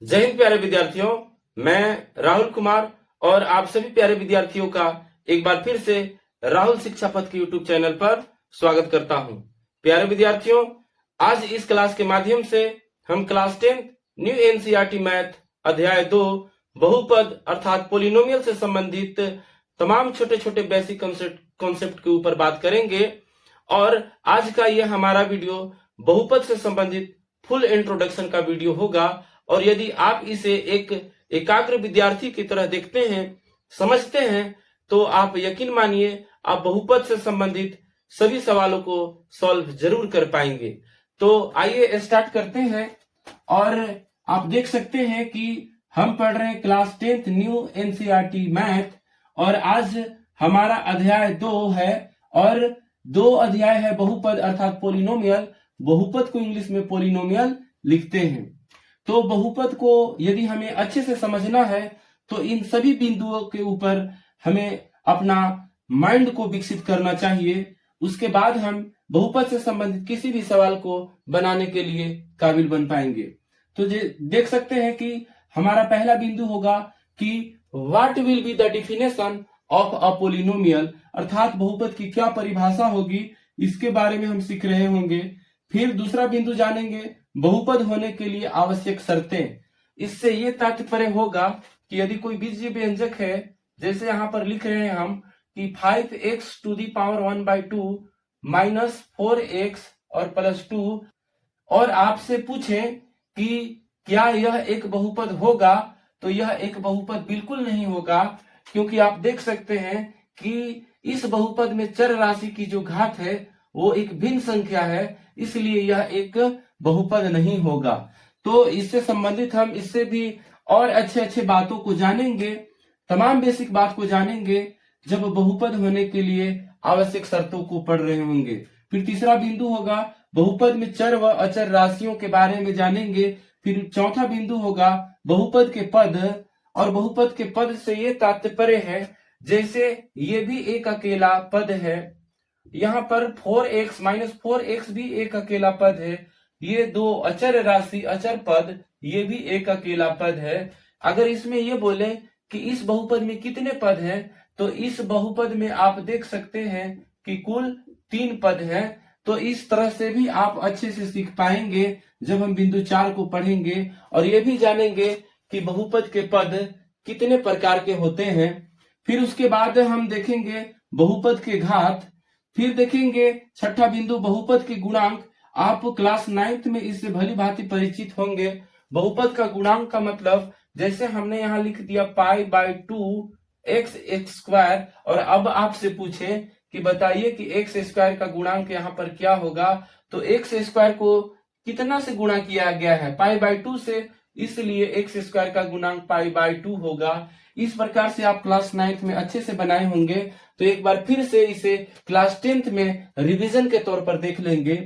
जय हिंद प्यारे विद्यार्थियों। मैं राहुल कुमार और आप सभी प्यारे विद्यार्थियों का एक बार फिर से राहुल शिक्षा पथ के यूट्यूब चैनल पर स्वागत करता हूं। प्यारे विद्यार्थियों, आज इस क्लास के माध्यम से हम क्लास 10 न्यू एनसीईआरटी मैथ अध्याय 2 बहुपद अर्थात पोलिनोमियल से संबंधित तमाम छोटे छोटे बेसिक कॉन्सेप्ट के ऊपर बात करेंगे। और आज का यह हमारा वीडियो बहुपद से संबंधित फुल इंट्रोडक्शन का वीडियो होगा। और यदि आप इसे एक एकाग्र विद्यार्थी की तरह देखते हैं, समझते हैं, तो आप यकीन मानिए आप बहुपद से संबंधित सभी सवालों को सॉल्व जरूर कर पाएंगे। तो आइए स्टार्ट करते हैं। और आप देख सकते हैं कि हम पढ़ रहे हैं क्लास 10 न्यू एनसीईआरटी मैथ और आज हमारा अध्याय 2 है और 2 अध्याय है बहुपद अर्थात पोलिनोमियल। बहुपद को इंग्लिश में पोलिनोमियल लिखते हैं। तो बहुपद को यदि हमें अच्छे से समझना है तो इन सभी बिंदुओं के ऊपर हमें अपना माइंड को विकसित करना चाहिए। उसके बाद हम बहुपद से संबंधित किसी भी सवाल को बनाने के लिए काबिल बन पाएंगे। तो देख सकते हैं कि हमारा पहला बिंदु होगा कि what will be the definition of a polynomial, अर्थात बहुपद की क्या परिभाषा होगी, इसके बारे में हम सीख रहे होंगे। फिर दूसरा बिंदु जानेंगे बहुपद होने के लिए आवश्यक शर्तें। इससे ये तात्पर्य होगा कि यदि कोई बीजीय व्यंजक है, जैसे यहाँ पर लिख रहे हैं हम कि 5x to the power 1/2 minus 4x और प्लस 2, और आपसे पूछें कि क्या यह एक बहुपद होगा, तो यह एक बहुपद बिल्कुल नहीं होगा, क्योंकि आप देख सकते हैं कि इस बहुपद में चर राशि की जो घात है वो एक भिन्न संख्या है, इसलिए यह एक बहुपद नहीं होगा। तो इससे संबंधित हम इससे भी और अच्छे बातों को जानेंगे, तमाम बेसिक बात को जानेंगे जब बहुपद होने के लिए आवश्यक शर्तों को पढ़ रहे होंगे। फिर तीसरा बिंदु होगा बहुपद में चर व अचर राशियों के बारे में जानेंगे। फिर चौथा बिंदु होगा बहुपद के पद, और बहुपद के पद से ये तात्पर्य है जैसे ये भी एक अकेला पद है, यहाँ पर 4x माइनस 4x भी एक अकेला पद है, ये दो अचर राशि अचर पद ये भी एक अकेला पद है। अगर इसमें ये बोले कि इस बहुपद में कितने पद हैं, तो इस बहुपद में आप देख सकते हैं कि कुल 3 पद हैं। तो इस तरह से भी आप अच्छे से सीख पाएंगे जब हम बिंदु 4 को पढ़ेंगे। और ये भी जानेंगे कि बहुपद के पद कितने प्रकार के होते हैं। फिर उसके बाद हम देखेंगे बहुपद के घात। फिर देखेंगे छठा बिंदु बहुपद के गुणांक। आप क्लास 9th में इससे भली भांति परिचित होंगे। बहुपद का गुणांक का मतलब जैसे हमने यहाँ लिख दिया π/2 x² और अब आपसे पूछे कि बताइए कि x² का गुणांक यहाँ पर क्या होगा, तो x² को कितना से गुणा किया गया है, π/2 से, इसलिए x² का गुणांक π/2 होगा। इस प्रकार से आप क्लास 9th में अच्छे से बनाए होंगे। तो एक बार फिर से इसे क्लास 10th में रिवीजन के तौर पर देख लेंगे।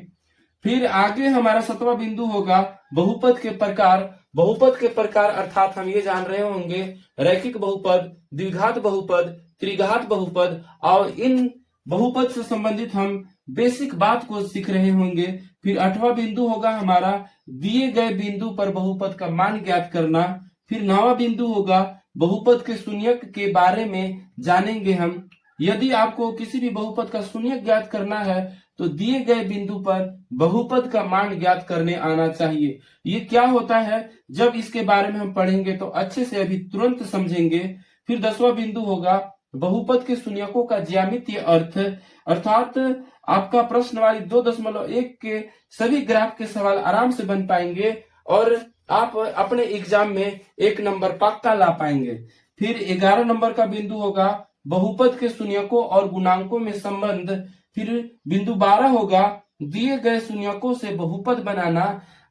फिर आगे हमारा 7वां बिंदु होगा बहुपद के प्रकार। बहुपद के प्रकार अर्थात हम ये जान रहे होंगे रैखिक बहुपद, द्विघात बहुपद, त्रिघात बहुपद, और इन बहुपद से संबंधित हम बेसिक बात को सीख रहे होंगे। फिर 8वां बिंदु होगा हमारा दिए गए बिंदु पर बहुपद का मान ज्ञात करना। फिर 9वां बिंदु होगा बहुपद के शून्यक के बारे में जानेंगे हम। यदि आपको किसी भी बहुपद का शून्यक ज्ञात करना है तो दिए गए बिंदु पर बहुपद का मान ज्ञात करने आना चाहिए। ये क्या होता है, जब इसके बारे में हम पढ़ेंगे तो अच्छे से अभी तुरंत समझेंगे। फिर 10वां बिंदु होगा बहुपद के शून्यकों का ज्यामितीय अर्थ, अर्थात आपका प्रश्न वाली 2.1 के सभी ग्राफ के सवाल आराम से बन पाएंगे और आप अपने एग्जाम में 1 नंबर पक्का ला पाएंगे। फिर 11 नंबर का बिंदु होगा बहुपद के शून्यकों और गुणांकों में संबंध। फिर बिंदु 12 होगा दिए गए शून्यकों से बहुपद बनाना,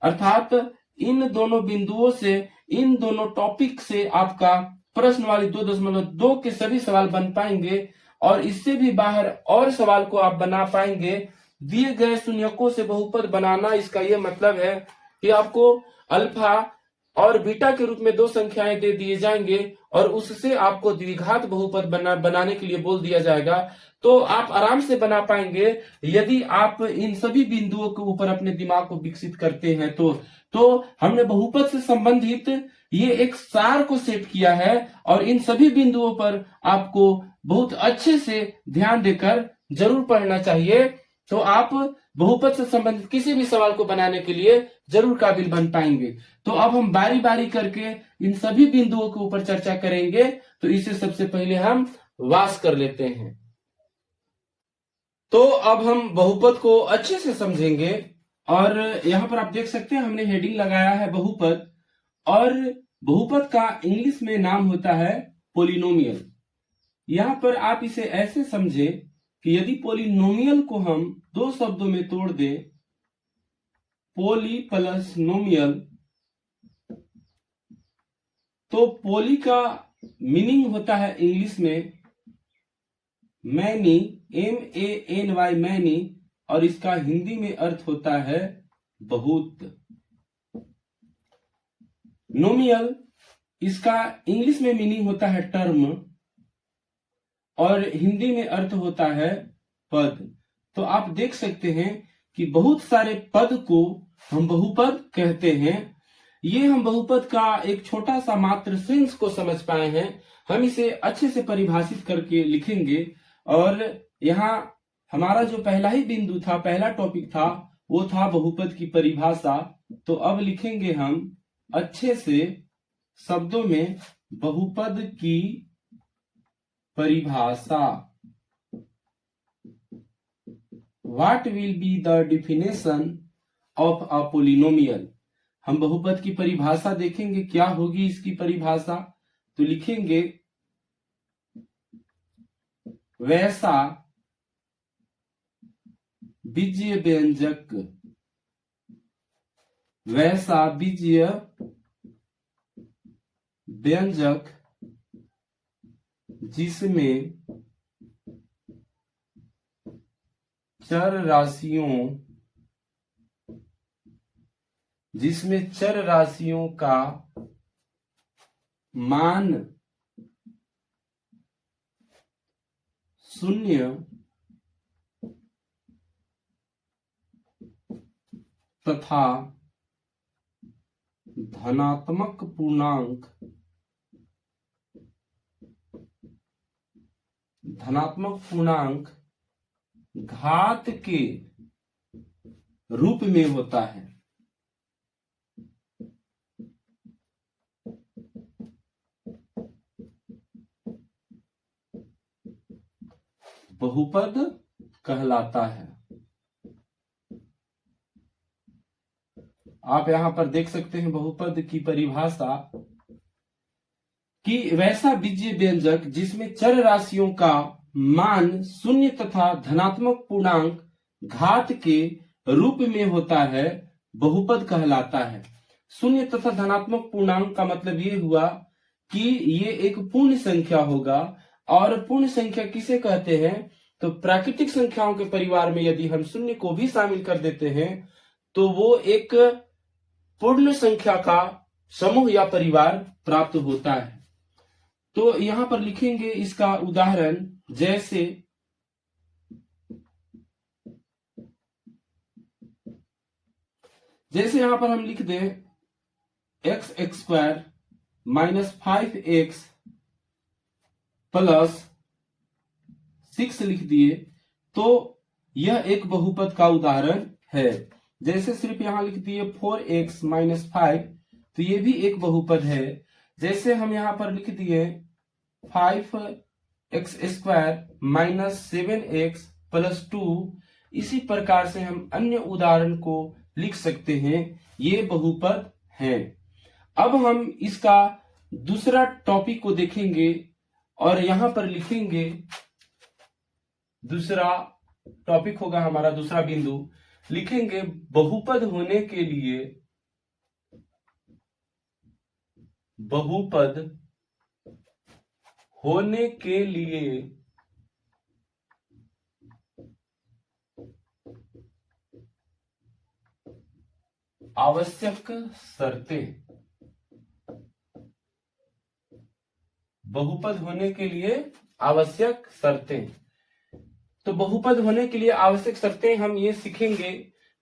अर्थात इन दोनों बिंदुओं से, इन दोनों टॉपिक से आपका प्रश्न वाली 2.2 के सभी सवाल बन पाएंगे और इससे भी बाहर और सवाल को आप बना पाएंगे। दिए गए शून्यकों से बहुपद बनाना, इसका यह मतलब है कि आपको अल्फा और बीटा के रूप में 2 संख्याएं दे दिए जाएंगे और उससे आपको द्विघात बहुपद बनाने के लिए बोल दिया जाएगा। तो आप आराम से बना पाएंगे यदि आप इन सभी बिंदुओं के ऊपर अपने दिमाग को विकसित करते हैं। तो हमने बहुपद से संबंधित ये एक सार को सेट किया है और इन सभी बिंदुओं पर आपको बहुत अच्छे से ध्यान देकर जरूर पढ़ना चाहिए। तो आप बहुपद से संबंधित किसी भी सवाल को बनाने के लिए जरूर काबिल बन पाएंगे। तो अब हम बारी बारी करके इन सभी बिंदुओं के ऊपर चर्चा करेंगे। तो इसे सबसे पहले हम वास कर लेते हैं। तो अब हम बहुपद को अच्छे से समझेंगे और यहां पर आप देख सकते हैं हमने हेडिंग लगाया है बहुपद, और बहुपद का इंग्लिश में नाम होता है पोलिनोमियल। यहां पर आप इसे ऐसे समझे कि यदि पोलिनोमियल को हम दो शब्दों में तोड़ दें, पोली प्लस नोमियल, तो पोली का मीनिंग होता है इंग्लिश में मैनी, MANY मैनी, और इसका हिंदी में अर्थ होता है बहुत। नोमियल, इसका इंग्लिश में मीनिंग होता है टर्म और हिंदी में अर्थ होता है पद। तो आप देख सकते हैं कि बहुत सारे पद को हम बहुपद कहते हैं। ये हम बहुपद का एक छोटा सा मात्र सेंस को समझ पाए हैं। हम इसे अच्छे से परिभाषित करके लिखेंगे और यहाँ हमारा जो पहला ही बिंदु था, पहला टॉपिक था, वो था बहुपद की परिभाषा। तो अब लिखेंगे हम अच्छे से शब्दों में बहुपद की परिभाषा। What will be the definition of a polynomial? हम बहुपद की परिभाषा देखेंगे, क्या होगी इसकी परिभाषा। तो लिखेंगे वैसा बीजीय व्यंजक, वैसा बीजीय व्यंजक जिसमें चर राशियों का मान शून्य तथा धनात्मक पूर्णांक घात के रूप में होता है। बहुपद कहलाता है। आप यहां पर देख सकते हैं बहुपद की परिभाषा कि वैसा बीजीय व्यंजक जिसमें चर राशियों का मान शून्य तथा धनात्मक पूर्णांक घात के रूप में होता है, बहुपद कहलाता है। शून्य तथा धनात्मक पूर्णांक का मतलब ये हुआ कि ये एक पूर्ण संख्या होगा, और पूर्ण संख्या किसे कहते हैं, तो प्राकृतिक संख्याओं के परिवार में यदि हम शून्य को भी शामिल कर देते हैं तो वो एक पूर्ण संख्या का समूह या परिवार प्राप्त होता है। तो यहां पर लिखेंगे इसका उदाहरण, जैसे यहां पर हम लिख दें x² - 5x + 6 लिख दिए, तो यह एक बहुपद का उदाहरण है। जैसे सिर्फ यहां लिख दिए 4x - 5, तो ये भी एक बहुपद है। जैसे हम यहां पर लिख दिए 5x² - 7x + 2, इसी प्रकार से हम अन्य उदाहरण को लिख सकते हैं। ये बहुपद हैं। अब हम इसका दूसरा टॉपिक को देखेंगे और यहां पर लिखेंगे, दूसरा टॉपिक होगा हमारा, दूसरा बिंदु लिखेंगे बहुपद होने के लिए आवश्यक शर्तें। बहुपद होने के लिए आवश्यक शर्तें। तो बहुपद होने के लिए आवश्यक शर्तें हम ये सीखेंगे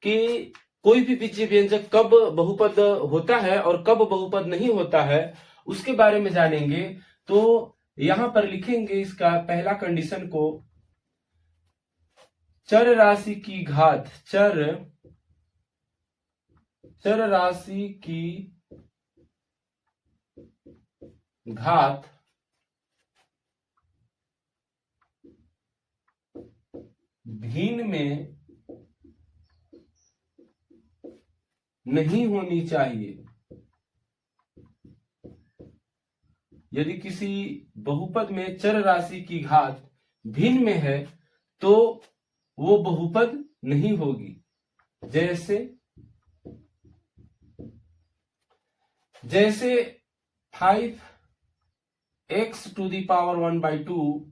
कि कोई भी बीजीय व्यंजक कब बहुपद होता है और कब बहुपद नहीं होता है उसके बारे में जानेंगे। तो यहां पर लिखेंगे इसका पहला कंडीशन को, चर राशि की घात, चर राशि की घात भिन्न में नहीं होनी चाहिए। यदि किसी बहुपद में चर राशि की घात भिन्न में है तो वो बहुपद नहीं होगी। जैसे 5x to the power 1/2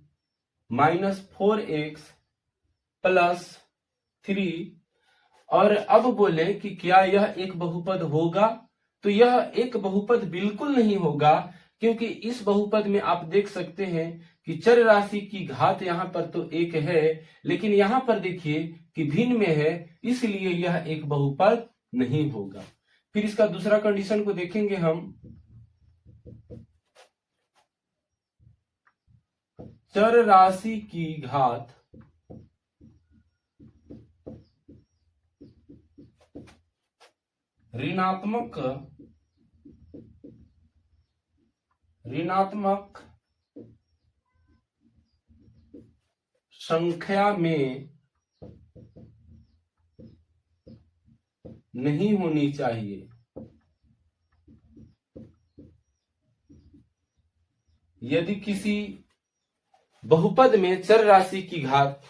minus 4x plus 3। और अब बोले कि क्या यह एक बहुपद होगा, तो यह एक बहुपद बिल्कुल नहीं होगा, क्योंकि इस बहुपद में आप देख सकते हैं कि चर राशि की घात यहां पर तो एक है, लेकिन यहां पर देखिए कि भिन्न में है, इसलिए यह एक बहुपद नहीं होगा। फिर इसका दूसरा कंडीशन को देखेंगे हम, चर राशि की घात ऋणात्मक संख्या में नहीं होनी चाहिए। यदि किसी बहुपद में चर राशि की घात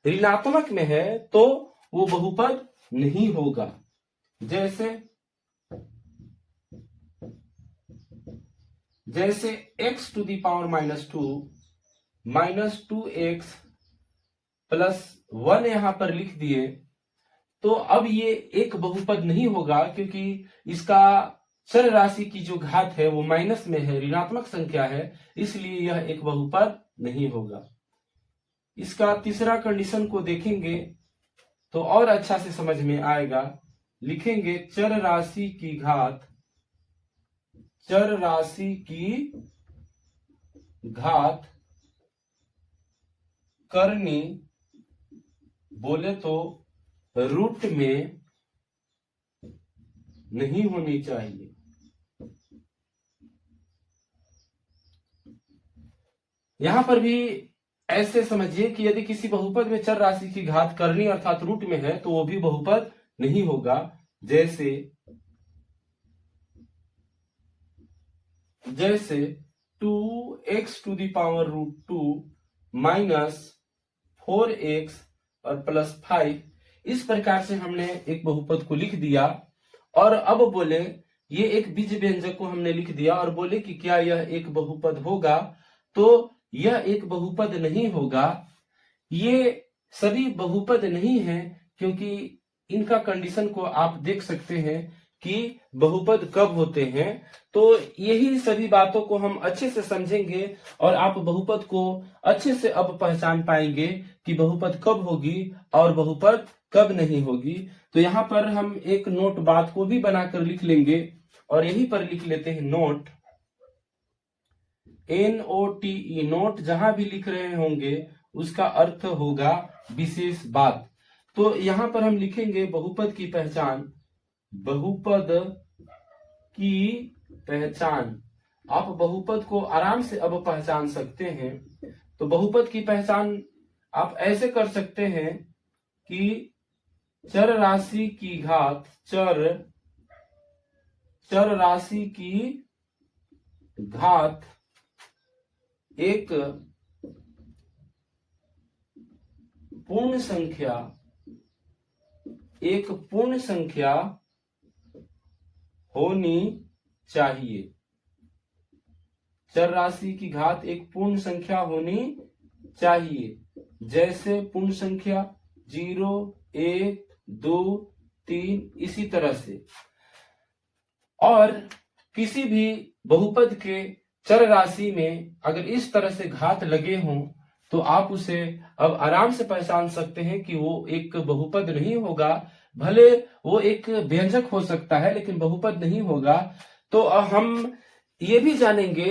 ऋणात्मक में है तो वो बहुपद नहीं होगा। जैसे x to the power -2 minus 2x plus 1 यहां पर लिख दिए, तो अब ये एक बहुपद नहीं होगा, क्योंकि इसका चर राशि की जो घात है वो माइनस में है, ऋणात्मक संख्या है, इसलिए यह एक बहुपद नहीं होगा। इसका तीसरा कंडीशन को देखेंगे तो और अच्छा से समझ में आएगा। लिखेंगे चर राशि की घात करनी बोले तो रूट में नहीं होनी चाहिए। यहां पर भी ऐसे समझिए कि यदि किसी बहुपद में चर राशि की घात करनी अर्थात रूट में है तो वो भी बहुपद नहीं होगा। जैसे 2x to the power √2 minus 4x और प्लस 5, इस प्रकार से हमने एक बहुपद को लिख दिया। और अब बोले ये एक बीज व्यंजक को हमने लिख दिया और बोले कि क्या यह एक बहुपद होगा, तो यह एक बहुपद नहीं होगा। ये सभी बहुपद नहीं है, क्योंकि इनका कंडीशन को आप देख सकते हैं कि बहुपद कब होते हैं। तो यही सभी बातों को हम अच्छे से समझेंगे और आप बहुपद को अच्छे से अब पहचान पाएंगे कि बहुपद कब होगी और बहुपद कब नहीं होगी। तो यहाँ पर हम एक नोट बात को भी बनाकर लिख लेंगे और यहीं पर लिख लेते हैं नोट, NOTE, नोट। जहां भी लिख रहे होंगे उसका अर्थ होगा विशेष बात। तो यहां पर हम लिखेंगे बहुपद की पहचान, बहुपद की पहचान। आप बहुपद को आराम से अब पहचान सकते हैं। तो बहुपद की पहचान आप ऐसे कर सकते हैं कि चर राशि की घात, चर राशि की घात एक पूर्ण संख्या होनी चाहिए। चर राशि की घात एक पूर्ण संख्या होनी चाहिए। जैसे पूर्ण संख्या 0, 1, 2, 3, इसी तरह से। और किसी भी बहुपद के चर राशि में अगर इस तरह से घात लगे हों तो आप उसे अब आराम से पहचान सकते हैं कि वो एक बहुपद नहीं होगा, भले वो एक व्यंजक हो सकता है लेकिन बहुपद नहीं होगा। तो हम ये भी जानेंगे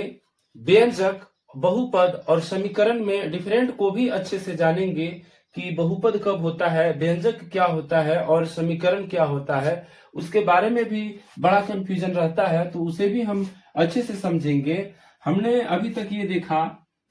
व्यंजक, बहुपद और समीकरण में डिफरेंट को भी अच्छे से जानेंगे कि बहुपद कब होता है, व्यंजक क्या होता है और समीकरण क्या होता है। उसके बारे में भी बड़ा कंफ्यूजन रहता है, तो उसे भी हम अच्छे से समझेंगे। हमने अभी तक ये देखा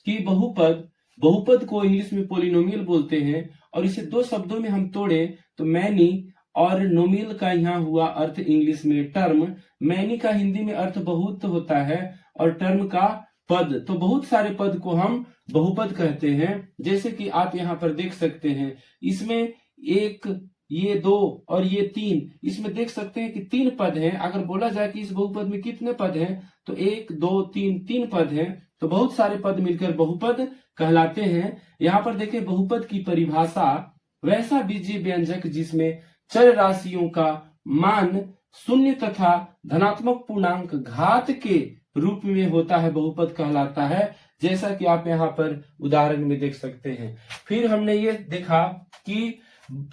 कि बहुपद को इंग्लिश में पोलिनोमियल बोलते हैं, और इसे दो शब्दों में हम तोड़े तो मैनी और नोमियल का यहाँ हुआ अर्थ इंग्लिश में टर्म। मैनी का हिंदी में अर्थ बहुत होता है और टर्म का पद। तो बहुत सारे पद को हम बहुपद कहते हैं। जैसे कि आप यहाँ पर देख सकते हैं, इसमें एक, ये दो और ये तीन, इसमें देख सकते हैं कि तीन पद हैं। अगर बोला जाए कि इस बहुपद में कितने पद हैं, तो एक, दो, तीन, तीन पद हैं। तो बहुत सारे पद मिलकर बहुपद कहलाते हैं। यहाँ पर देखें बहुपद की परिभाषा, वैसा बीजीय व्यंजक जिसमें चर राशियों का मान शून्य तथा धनात्मक पूर्णांक घात के रूप में होता है, बहुपद कहलाता है। जैसा कि आप यहाँ पर उदाहरण में देख सकते हैं। फिर हमने ये देखा कि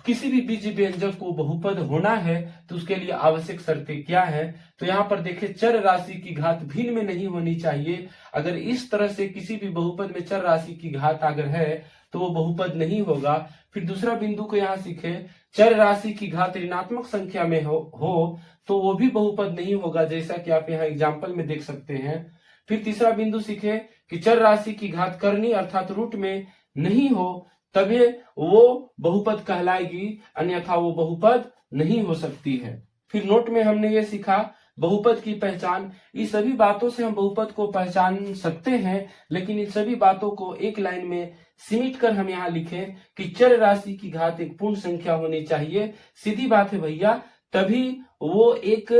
किसी भी बीजीय व्यंजक को बहुपद होना है तो उसके लिए आवश्यक शर्तें क्या है। तो यहाँ पर देखें, चर राशि की घात भिन्न में नहीं होनी चाहिए। अगर इस तरह से किसी भी बहुपद में चर राशि की घात अगर है तो वो बहुपद नहीं होगा। फिर दूसरा बिंदु को यहाँ सीखे, चर राशि की घात ऋणात्मक संख्या में हो तो वो भी बहुपद नहीं होगा, जैसा कि आप यहाँ एग्जाम्पल में देख सकते हैं। फिर तीसरा बिंदु सीखे कि चर राशि की घात करनी अर्थात रूट में नहीं हो, तभी वो बहुपद कहलाएगी, अन्यथा वो बहुपद नहीं हो सकती है। फिर नोट में हमने ये सीखा बहुपद की पहचान। इस सभी बातों से हम बहुपद को पहचान सकते हैं, लेकिन इन सभी बातों को एक लाइन में सीमित कर हम यहाँ लिखें कि चर राशि की घात एक पूर्ण संख्या होनी चाहिए। सीधी बात है भैया, तभी वो एक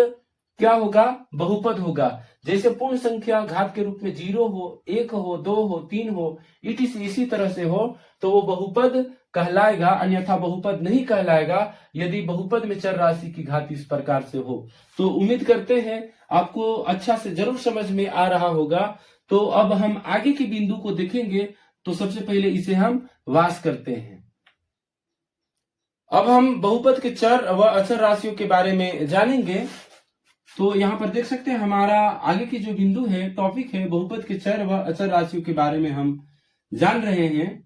क्या होगा, बहुपद होगा। जैसे पूर्ण संख्या घात के रूप में 0 हो, 1 हो, 2 हो, 3 हो, इसी तरह से हो तो वो बहुपद कहलाएगा, अन्यथा बहुपद नहीं कहलाएगा यदि बहुपद में चर राशि की घात इस प्रकार से हो। तो उम्मीद करते हैं आपको अच्छा से जरूर समझ में आ रहा होगा। तो अब हम आगे के बिंदु को देखेंगे। तो सबसे पहले इसे हम वास करते हैं। अब हम बहुपद के चर व अचर राशियों के बारे में जानेंगे। तो यहाँ पर देख सकते हैं हमारा आगे की जो बिंदु है, टॉपिक है, बहुपद के चर व अचर राशियों के बारे में हम जान रहे हैं।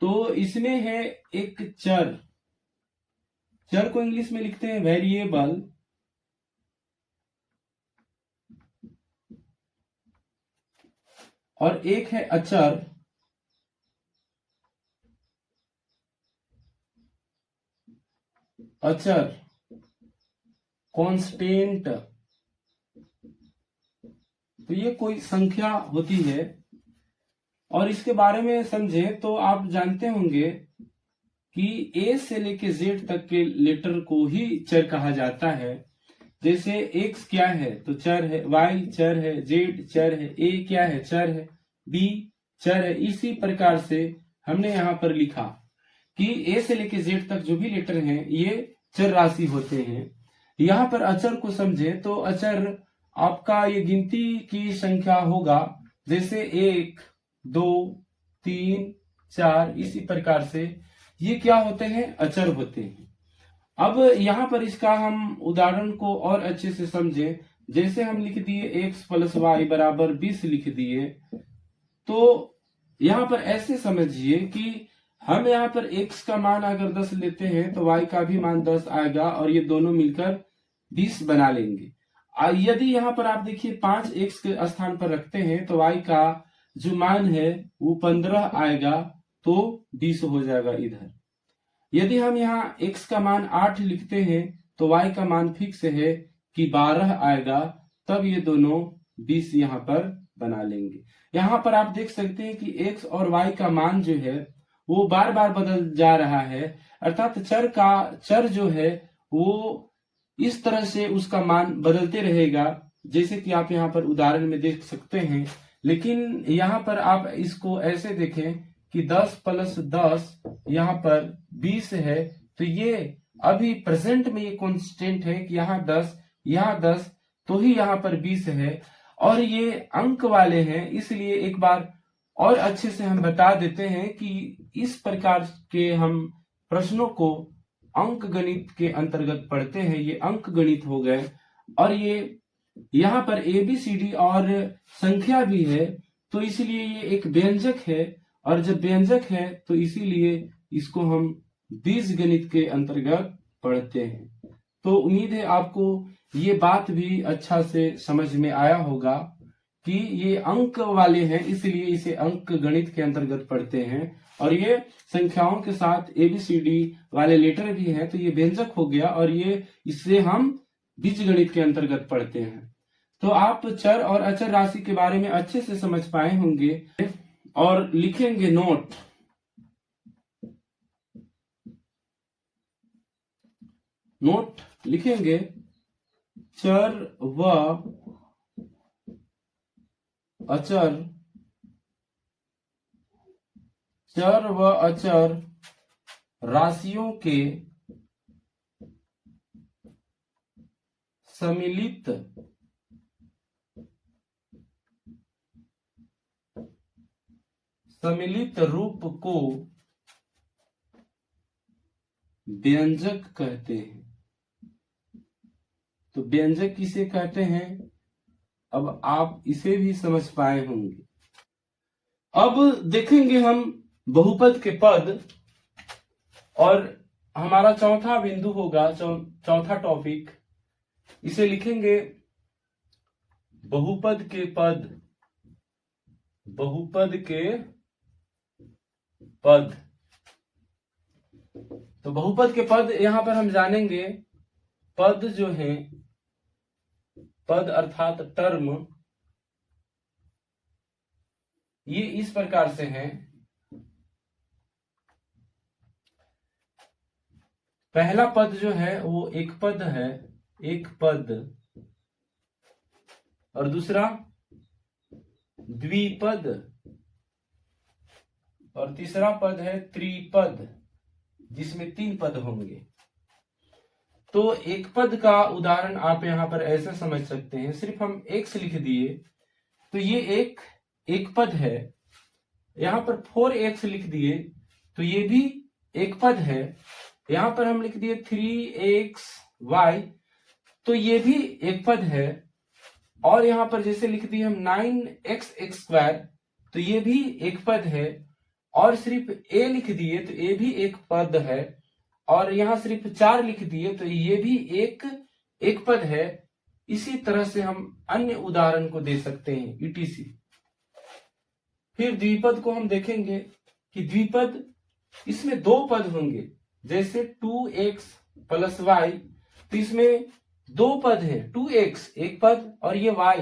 तो इसमें है एक चर को इंग्लिश में लिखते हैं वेरिएबल, और एक है अचर। कांस्टेंट, तो ये कोई संख्या होती है। और इसके बारे में समझे तो आप जानते होंगे कि ए से लेके जेड तक के लेटर को ही चर कहा जाता है। जैसे एक्स क्या है तो चर है, वाई चर है, जेड चर है, ए क्या है, चर है, बी चर है। इसी प्रकार से हमने यहाँ पर लिखा कि ए से लेके जेड तक जो भी लेटर हैं ये चर राशि होते हैं। यहाँ पर अचर को समझे तो अचर आपका ये गिनती की संख्या होगा, जैसे 1, 2, 3, 4, इसी प्रकार से ये क्या होते हैं, अचर होते हैं। अब यहाँ पर इसका हम उदाहरण को और अच्छे से समझे। जैसे हम लिख दिए x + y = 20 लिख दिए, तो यहाँ पर ऐसे समझिए कि हम यहाँ पर x का मान अगर 10 लेते हैं तो y का भी मान 10 आएगा और ये दोनों मिलकर 20 बना लेंगे। यदि यहाँ पर आप देखिए 5x के स्थान पर रखते हैं तो y का जो मान है वो 15 आएगा, तो 20 हो जाएगा इधर। यदि हम यहाँ x का मान 8 लिखते हैं तो y का मान फिक्स है कि 12 आएगा, तब ये दोनों 20 यहाँ पर बना लेंगे। यहाँ पर आप देख सकते हैं कि x और y का मान जो है वो बार बार बदल जा रहा है, अर्थात चर जो है वो इस तरह से उसका मान बदलते रहेगा, जैसे कि आप यहाँ पर उदाहरण में देख सकते हैं। लेकिन यहाँ पर आप इसको ऐसे देखें कि 10 + 10 यहाँ पर 20 है, तो ये अभी प्रेजेंट में ये कांस्टेंट है कि यहाँ 10 तो ही यहाँ पर 20 है, और ये अंक वाले हैं। इसलिए एक बार और अच्छे से हम बता देते हैं कि इस प्रकार के हम प्रश्नों को अंक गणित के अंतर्गत पढ़ते हैं, ये अंक गणित हो गए। और ये यहाँ पर ABCD और संख्या भी है, तो इसलिए ये एक व्यंजक है, और जब व्यंजक है तो इसीलिए इसको हम बीजगणित के अंतर्गत पढ़ते हैं। तो उम्मीद है आपको ये बात भी अच्छा से समझ में आया होगा कि ये अंक वाले हैं, इसलिए इसे अंक गणित के अंतर्गत पढ़ते हैं। और ये संख्याओं के साथ ABCD वाले लेटर भी हैं, तो ये व्यंजक हो गया, और ये इससे हम बीजगणित के अंतर्गत पढ़ते हैं। तो आप चर और अचर राशि के बारे में अच्छे से समझ पाए होंगे, और लिखेंगे नोट। नोट लिखेंगे चर व अचर, चर व अचर राशियों के सम्मिलित रूप को व्यंजक कहते हैं। तो व्यंजक किसे कहते हैं, अब आप इसे भी समझ पाए होंगे। अब देखेंगे हम बहुपद के पद, और हमारा चौथा बिंदु होगा, चौथा टॉपिक, इसे लिखेंगे बहुपद के पद। बहुपद के पद, तो बहुपद के पद यहां पर हम जानेंगे। पद जो है, पद अर्थात टर्म, ये इस प्रकार से हैं। पहला पद जो है वो एक पद है, एक पद, और दूसरा द्विपद, और तीसरा पद है त्रिपद, जिसमें 3 पद होंगे। तो एक पद का उदाहरण आप यहां पर ऐसे समझ सकते हैं, सिर्फ हम x लिख दिए तो ये एक पद है। यहां पर 4x लिख दिए तो ये भी एक पद है। यहां पर हम लिख दिए 3xy, तो ये भी एक पद है। और यहां पर जैसे लिख दिए हम 9x² तो ये भी एक पद है। और सिर्फ a लिख दिए तो ये भी एक पद है। और यहां सिर्फ 4 लिख दिए तो ये भी एक पद है। इसी तरह से हम अन्य उदाहरण को दे सकते हैं etc। फिर द्विपद को हम देखेंगे कि द्विपद, इसमें 2 पद होंगे। जैसे 2x + y, तो इसमें 2 पद है, 2x एक पद और ये y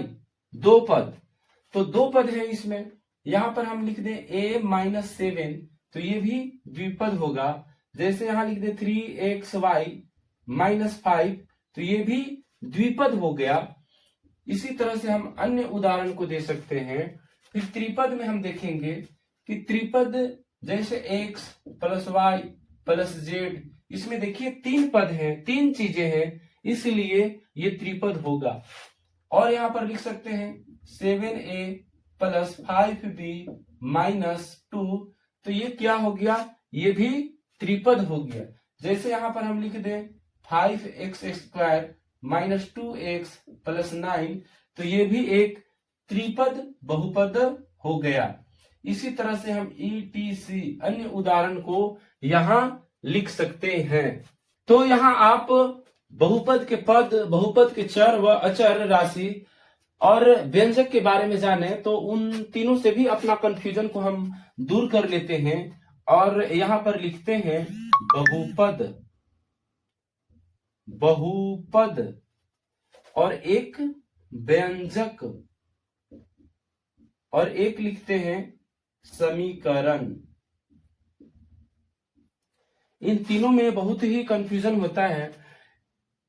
2 पद, तो 2 पद है इसमें। यहां पर हम लिख दें a - 7 तो ये भी द्विपद होगा। जैसे यहां लिख दें 3xy - 5 तो ये भी द्विपद हो गया। इसी तरह से हम अन्य उदाहरण को दे सकते हैं। फिर त्रिपद में हम देखेंगे कि त्रिपद जैसे x + y + z, इसमें देखिए 3 पद हैं, 3 चीजें हैं, इसलिए ये त्रिपद होगा। और यहां पर लिख सकते हैं 7a + 5b - 2, तो ये क्या हो गया, ये भी त्रिपद हो गया। जैसे यहां पर हम लिख दें 5x² - 2x + 9, तो ये भी एक त्रिपद बहुपद हो गया। इसी तरह से हम etc अन्य उदाहरण को यहां लिख सकते हैं। तो यहां आप बहुपद के पद, बहुपद के चर व अचर राशि और व्यंजक के बारे में जाने, तो उन तीनों से भी अपना कंफ्यूजन को हम दूर कर लेते हैं। और यहां पर लिखते हैं बहुपद, बहुपद और एक व्यंजक, और एक लिखते हैं समीकरण। इन तीनों में बहुत ही कंफ्यूजन होता है।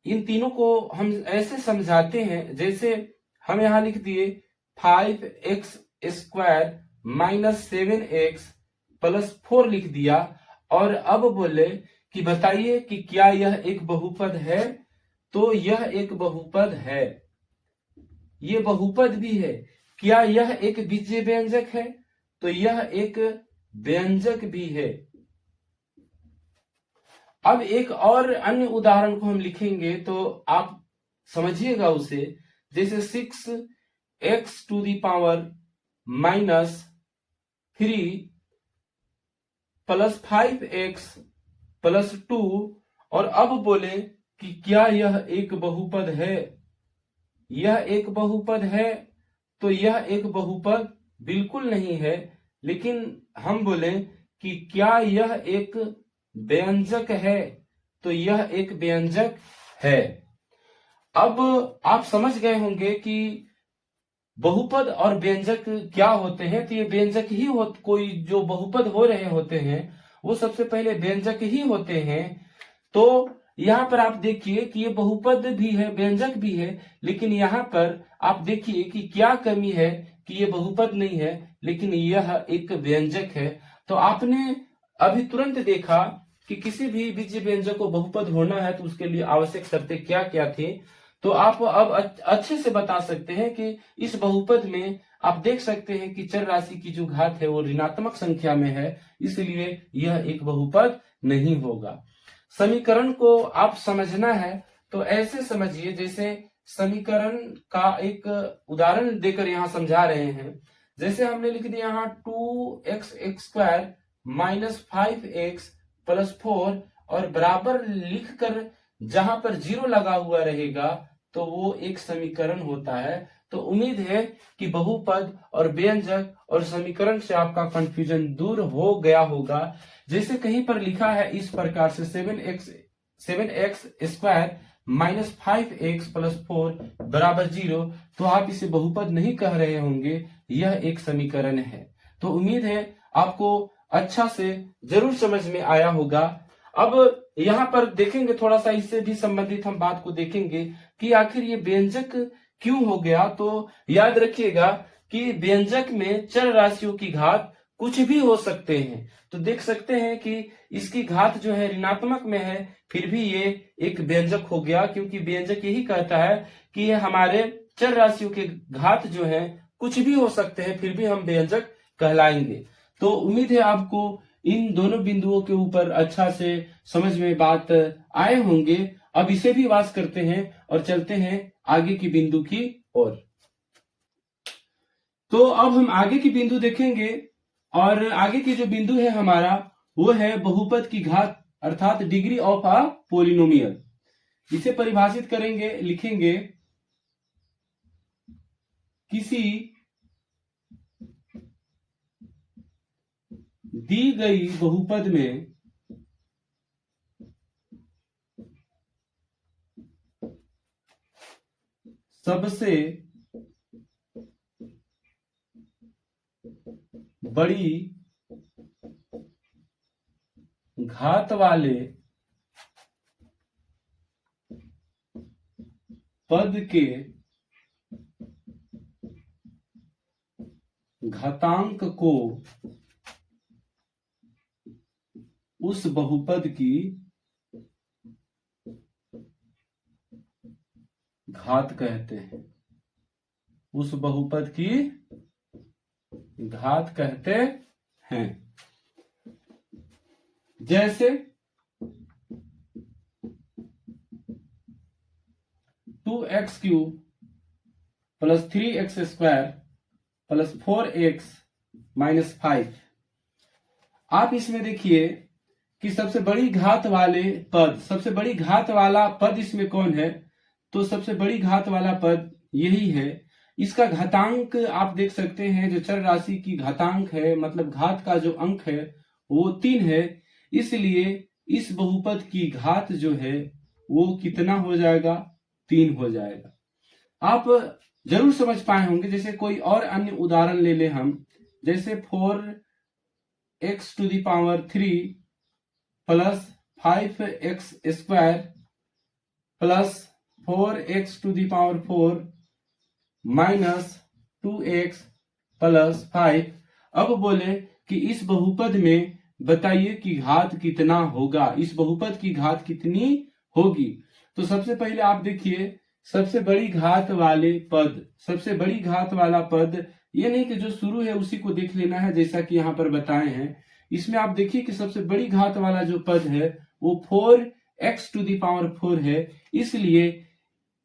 इन तीनों को हम ऐसे समझाते हैं, जैसे हम यहां लिख दिए 5x² - 7x + 4 लिख दिया, और अब बोले कि बताइए कि क्या यह एक बहुपद है। तो यह एक बहुपद है, ये बहुपद भी है। क्या यह एक बीजीय व्यंजक है, तो यह एक व्यंजक भी है। अब एक और अन्य उदाहरण को हम लिखेंगे तो आप समझिएगा उसे। जैसे 6x⁻³ प्लस 5x+2, और अब बोले कि क्या यह एक बहुपद है। यह एक बहुपद है, तो यह एक बहुपद बिल्कुल नहीं है, लेकिन हम बोले कि क्या यह एक व्यंजक है, तो यह एक व्यंजक है। अब आप समझ गए होंगे कि बहुपद और व्यंजक क्या होते हैं। तो ये व्यंजक ही कोई जो बहुपद हो रहे होते हैं वो सबसे पहले व्यंजक ही होते हैं। तो यहाँ पर आप देखिए कि ये बहुपद भी है, व्यंजक भी है, लेकिन यहाँ पर आप देखिए कि क्या कमी है कि ये बहुपद नहीं है लेकिन यह एक व्यंजक है। तो आपने अभी तुरंत देखा कि किसी भी बीजीय व्यंजक को बहुपद होना है तो उसके लिए आवश्यक शर्तें क्या क्या थी। तो आप अब अच्छे से बता सकते हैं कि इस बहुपद में आप देख सकते हैं कि चर राशि की जो घात है वो ऋणात्मक संख्या में है, इसलिए यह एक बहुपद नहीं होगा। समीकरण को आप समझना है तो ऐसे समझिए, जैसे समीकरण का एक उदाहरण देकर यहाँ समझा रहे हैं। जैसे हमने लिख दिया यहाँ 2x² -5x+4 और बराबर लिखकर जहां पर 0 लगा हुआ रहेगा तो वो एक समीकरण होता है। तो उम्मीद है कि बहुपद और व्यंजक और समीकरण से आपका कंफ्यूजन दूर हो गया होगा। जैसे कहीं पर लिखा है इस प्रकार से 7x² -5x+4 0, तो आप इसे बहुपद नहीं कह रहे होंगे, यह एक समीकरण है। तो उम्मीद है आपको अच्छा से जरूर समझ में आया होगा। अब यहाँ पर देखेंगे थोड़ा सा इससे भी संबंधित हम बात को देखेंगे कि आखिर ये व्यंजक क्यों हो गया। तो याद रखिएगा कि व्यंजक में चर राशियों की घात कुछ भी हो सकते हैं। तो देख सकते हैं कि इसकी घात जो है ऋणात्मक में है, फिर भी ये एक व्यंजक हो गया, क्योंकि व्यंजक यही कहता है कि ये हमारे चर राशियों के घात जो है कुछ भी हो सकते हैं, फिर भी हम व्यंजक कहलाएंगे। तो उम्मीद है आपको इन दोनों बिंदुओं के ऊपर अच्छा से समझ में बात आए होंगे। अब इसे भी वास करते हैं और चलते हैं आगे की बिंदु की ओर। तो अब हम आगे की बिंदु देखेंगे, और आगे की जो बिंदु है हमारा वो है बहुपद की घात, अर्थात डिग्री ऑफ अ पोलिनोमियल। इसे परिभाषित करेंगे, लिखेंगे किसी दी गई बहुपद में सबसे बड़ी घात वाले पद के घातांक को उस बहुपद की घात कहते हैं। उस बहुपद की घात कहते हैं। जैसे 2x³ + 3x² + 4x - 5। आप इसमें देखिए कि सबसे बड़ी घात वाले पद, सबसे बड़ी घात वाला पद इसमें कौन है, तो सबसे बड़ी घात वाला पद यही है। इसका घातांक आप देख सकते हैं, जो चर राशि की घातांक है, मतलब घात का जो अंक है वो 3 है, इसलिए इस बहुपद की घात जो है वो कितना हो जाएगा, 3 हो जाएगा। आप जरूर समझ पाए होंगे। जैसे कोई और अन्य उदाहरण ले ले हम, जैसे 4x³ + 5x² + 4x⁴ - 2x + 5। अब बोले कि इस बहुपद में बताइए कि घात कितना होगा, इस बहुपद की घात कितनी होगी। तो सबसे पहले आप देखिए सबसे बड़ी घात वाले पद, सबसे बड़ी घात वाला पद, ये नहीं कि जो शुरू है उसी को देख लेना है, जैसा कि यहाँ पर बताए हैं। इसमें आप देखिए कि सबसे बड़ी घात वाला जो पद है वो 4x⁴ है। इसलिए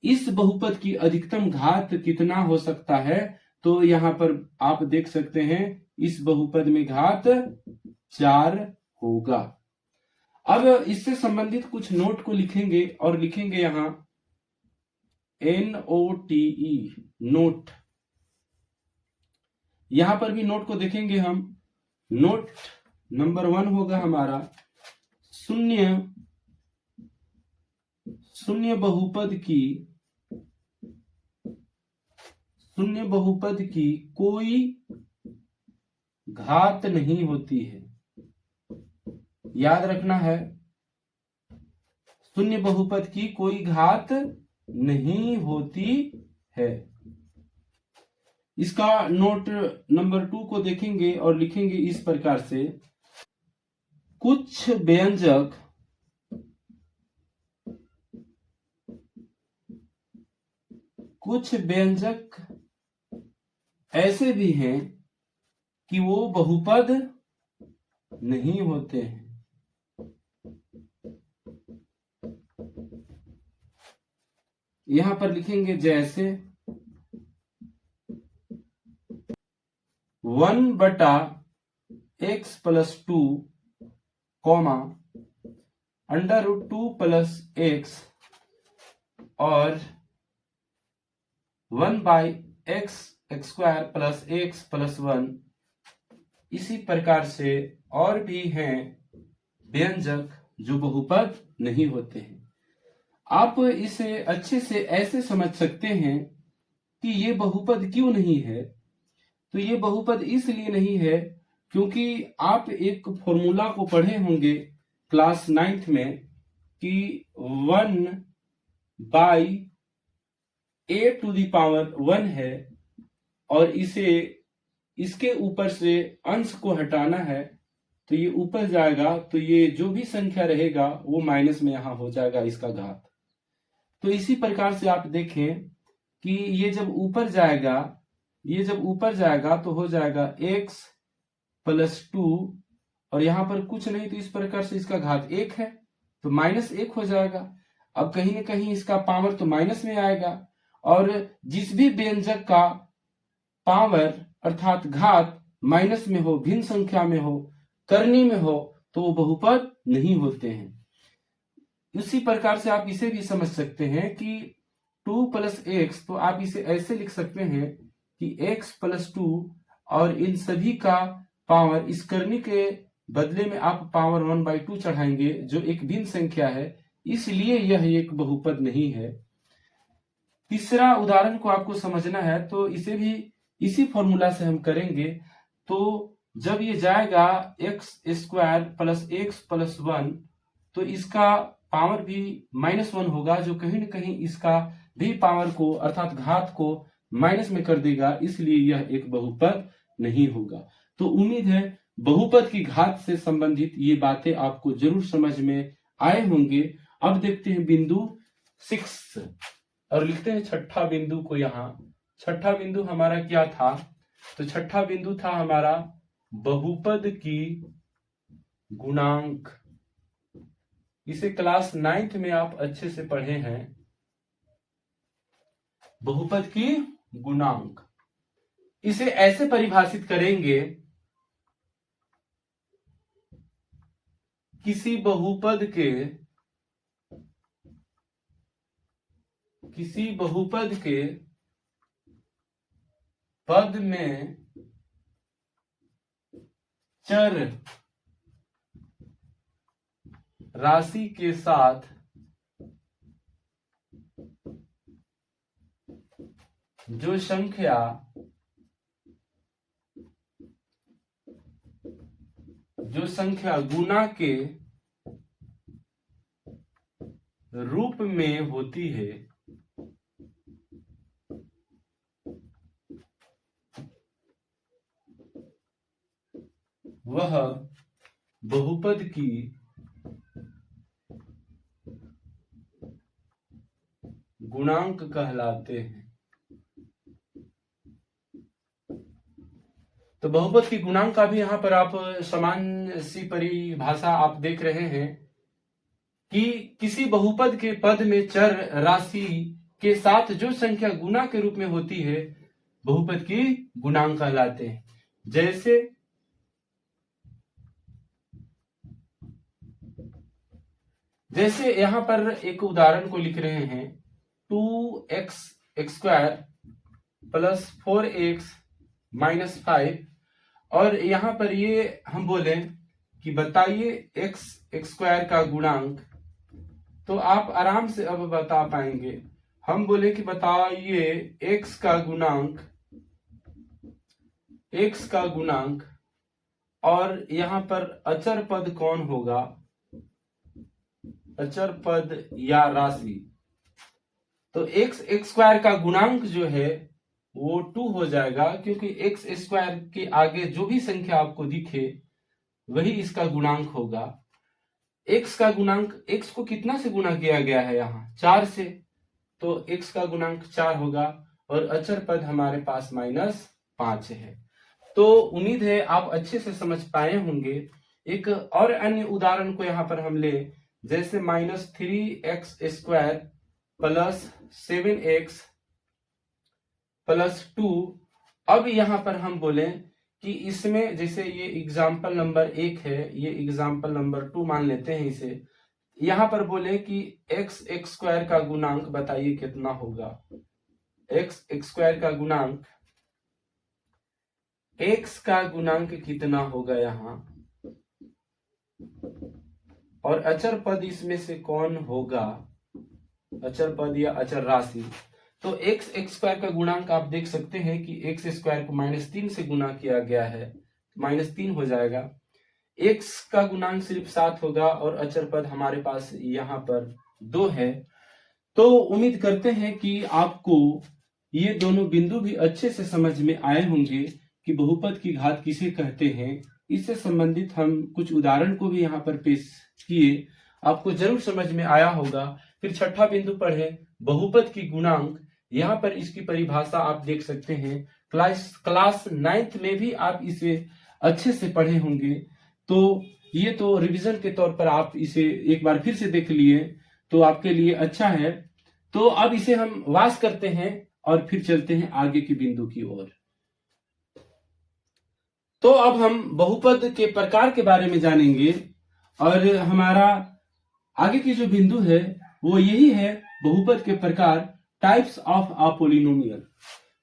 इस बहुपद की अधिकतम घात कितना हो सकता है? तो यहाँ पर आप देख सकते हैं इस बहुपद में घात 4 होगा। अब इससे संबंधित कुछ नोट को लिखेंगे और लिखेंगे यहां NOTE नोट। यहां पर भी नोट को देखेंगे हम। नोट नंबर 1 होगा हमारा शून्य बहुपद की कोई घात नहीं होती है। याद रखना है, शून्य बहुपद की कोई घात नहीं होती है। इसका नोट नंबर 2 को देखेंगे और लिखेंगे इस प्रकार से, कुछ व्यंजक ऐसे भी हैं कि वो बहुपद नहीं होते हैं। यहां पर लिखेंगे जैसे 1/x+2, √2+x और 1/x² इसी प्रकार से और भी हैं व्यंजक जो बहुपद नहीं होते हैं। आप इसे अच्छे से ऐसे समझ सकते हैं कि ये बहुपद क्यों नहीं है। तो ये बहुपद इसलिए नहीं है क्योंकि आप एक फॉर्मूला को पढ़े होंगे क्लास 9th में कि 1/a⁴ है और इसके ऊपर से अंश को हटाना है तो ये ऊपर जाएगा, तो ये जो भी संख्या रहेगा वो माइनस में यहां हो जाएगा इसका घात। तो इसी प्रकार से आप देखें कि ये जब ऊपर जाएगा तो हो जाएगा x+2 और यहां पर कुछ नहीं, तो इस प्रकार से इसका घात 1 है तो -1 हो जाएगा। अब कहीं ना कहीं इसका पावर तो माइनस में आएगा और जिस भी व्यंजक का पावर अर्थात घात माइनस में हो, भिन्न संख्या में हो, करनी में हो, तो वो बहुपद नहीं होते हैं। इसी प्रकार से आप इसे भी समझ सकते हैं कि 2+x, तो आप इसे ऐसे लिख सकते हैं कि x+2 और इन सभी का पावर, इस करनी के बदले में आप पावर 1/2 चढ़ाएंगे जो एक भिन्न संख्या है, इसलिए यह एक बहुपद नहीं है। तीसरा उदाहरण को आपको समझना है तो इसे भी इसी फॉर्मूला से हम करेंगे। तो जब ये जाएगा x² + x+1 तो इसका पावर भी -1 होगा जो कहीं ना कहीं इसका भी पावर को अर्थात घात को माइनस में कर देगा, इसलिए यह एक बहुपद नहीं होगा। तो उम्मीद है बहुपद की घात से संबंधित ये बातें आपको जरूर समझ में आए होंगे। अब देखते हैं बिंदु 6 और लिखते हैं छठा बिंदु को। यहाँ छठा बिंदु हमारा क्या था? तो छठा बिंदु था हमारा बहुपद की गुणांक। इसे क्लास 9th में आप अच्छे से पढ़े हैं। बहुपद की गुणांक, इसे ऐसे परिभाषित करेंगे, किसी बहुपद के पद में चर राशि के साथ जो संख्या गुणा के रूप में होती है, वह बहुपद की गुणांक कहलाते हैं। तो बहुपद की गुणांक का भी यहाँ पर आप सामान्य सी परिभाषा आप देख रहे हैं कि किसी बहुपद के पद में चर राशि के साथ जो संख्या गुना के रूप में होती है बहुपद की गुणांक कहलाते हैं। जैसे यहां पर एक उदाहरण को लिख रहे हैं 2x square plus 4x minus 5, और यहां पर ये हम बोले कि बताइए x स्क्वायर का गुणांक, तो आप आराम से अब बता पाएंगे। हम बोले कि बताइए x का गुणांक और यहां पर अचर पद कौन होगा, अचर पद या राशि। तो x स्क्वायर का गुणांक जो है वो 2 हो जाएगा, क्योंकि x स्क्वायर के आगे जो भी संख्या आपको दिखे वही इसका गुणांक होगा। x का गुणांक, x को कितना से गुणा किया गया है यहाँ 4 से, तो x का गुणांक 4 होगा और अचर पद हमारे पास -5 है। तो उम्मीद है आप अच्छे से समझ पाए होंगे। एक और अन्य उदाहरण को यहाँ पर हम ले, जैसे -3x square plus 7x plus 2। अब यहाँ पर हम बोले कि इसमें जैसे ये एग्जाम्पल नंबर 1 है, ये एग्जाम्पल नंबर 2 मान लेते हैं इसे। यहाँ पर बोले कि x स्क्वायर का गुणांक बताइए कितना होगा। x स्क्वायर का गुणांक, x का गुणांक कितना होगा यहाँ, और अचर पद इसमें से कौन होगा, अचर पद या अचर राशि। तो x स्क्वायर का गुणांक आप देख सकते हैं कि x स्क्वायर को -3 से गुना किया गया है, -3 हो जाएगा। x का गुणांक सिर्फ 7 होगा और अचर पद हमारे पास यहाँ पर 2 है। तो उम्मीद करते हैं कि आपको ये दोनों बिंदु भी अच्छे से समझ में आए होंगे कि बहुपद की घात किसे कहते हैं। इससे संबंधित हम कुछ उदाहरण को भी यहाँ पर पेश किए, आपको जरूर समझ में आया होगा। फिर छठा बिंदु पढ़े, बहुपद की गुणांक। यहाँ पर इसकी परिभाषा आप देख सकते हैं, क्लास 9th में भी आप इसे अच्छे से पढ़े होंगे। तो ये तो रिवीजन के तौर पर आप इसे एक बार फिर से देख लिए तो आपके लिए अच्छा है। तो अब इसे हम वास करते हैं और फिर चलते हैं आगे की बिंदु की ओर। तो अब हम बहुपद के प्रकार के बारे में जानेंगे और हमारा आगे की जो बिंदु है वो यही है, बहुपद के प्रकार, टाइप्स ऑफ अ पॉलिनोमियल।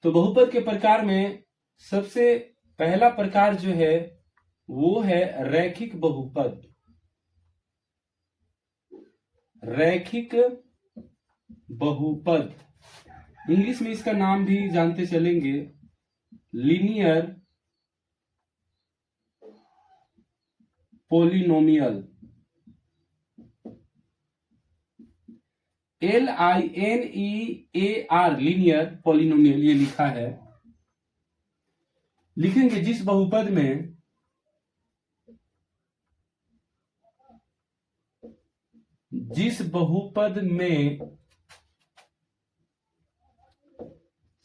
तो बहुपद के प्रकार में सबसे पहला प्रकार जो है वो है रैखिक बहुपद। रैखिक बहुपद, इंग्लिश में इसका नाम भी जानते चलेंगे, linear polynomial. LINEAR, linear polynomial, ये लिखा है। लिखेंगे जिस बहुपद में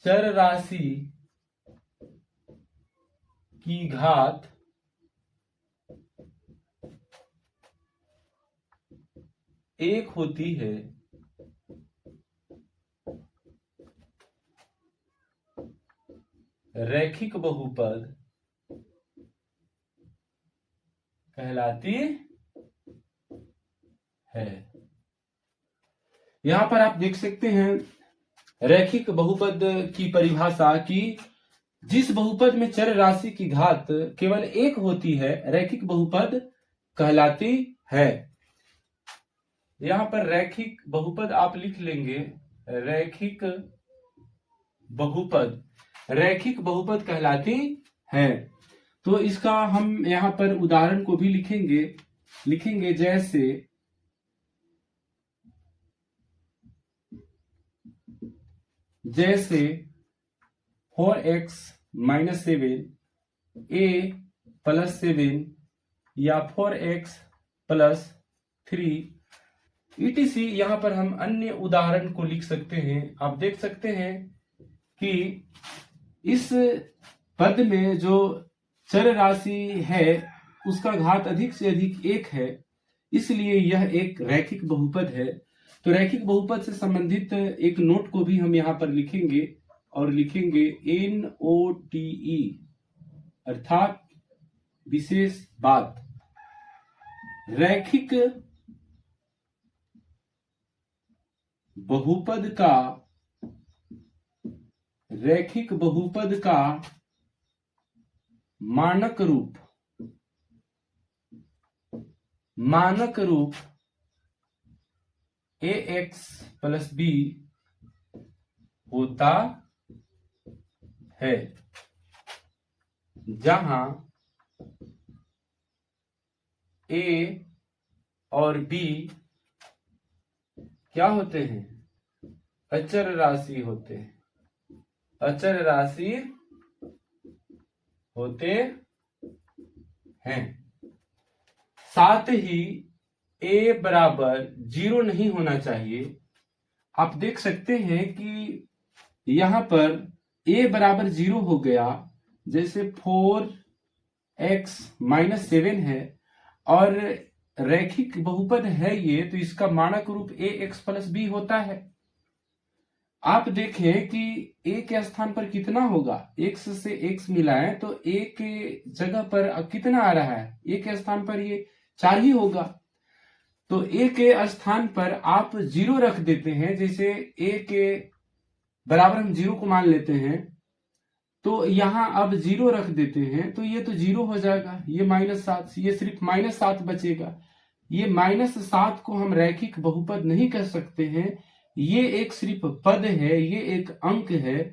चर राशि की घात एक होती है, रैखिक बहुपद कहलाती है। यहां पर आप देख सकते हैं रैखिक बहुपद की परिभाषा की जिस बहुपद में चर राशि की घात केवल एक होती है, रैखिक बहुपद कहलाती है। यहां पर रैखिक बहुपद आप लिख लेंगे, रैखिक बहुपद कहलाती है। तो इसका हम यहां पर उदाहरण को भी लिखेंगे जैसे 4x - 7 a + 7 या 4x + 3 etc। यहां पर हम अन्य उदाहरण को लिख सकते हैं। आप देख सकते हैं कि इस पद में जो चर राशि है उसका घात अधिक से अधिक 1 है, इसलिए यह एक रैखिक बहुपद है। तो रैखिक बहुपद से संबंधित एक नोट को भी हम यहाँ पर लिखेंगे और लिखेंगे NOTE अर्थात विशेष बात। रैखिक बहुपद का मानक रूप ax प्लस b होता है, जहां a और b क्या होते हैं? अचर राशि होते हैं। साथ ही a बराबर 0 नहीं होना चाहिए। आप देख सकते हैं कि यहां पर a बराबर 0 हो गया, जैसे 4x माइनस 7 है और रैखिक बहुपद है ये, तो इसका मानक रूप ax प्लस b होता है। आप देखें कि a के स्थान पर कितना होगा, x से x मिलाएं तो a के जगह पर कितना आ रहा है? a के स्थान पर ये 4 ही होगा। तो a के स्थान पर आप 0 रख देते हैं, जैसे a के बराबर हम 0 को मान लेते हैं, तो यहां अब 0 रख देते हैं तो ये तो 0 हो जाएगा, ये -7, ये सिर्फ -7 बचेगा। ये -7 को हम रैखिक बहुपद नहीं कह सकते हैं, ये एक सिर्फ पद है, ये एक अंक है,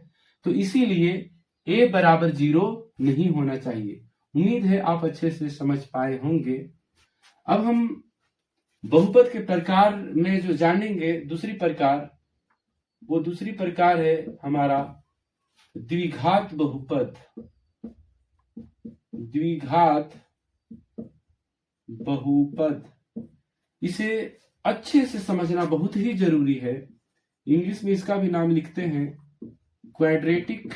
तो इसीलिए a बराबर 0 नहीं होना चाहिए। उम्मीद है आप अच्छे से समझ पाए होंगे। अब हम बहुपद के प्रकार में जो जानेंगे दूसरी प्रकार, वो दूसरी प्रकार है हमारा द्विघात बहुपद। इसे अच्छे से समझना बहुत ही जरूरी है। इंग्लिश में इसका भी नाम लिखते हैं क्वाड्रेटिक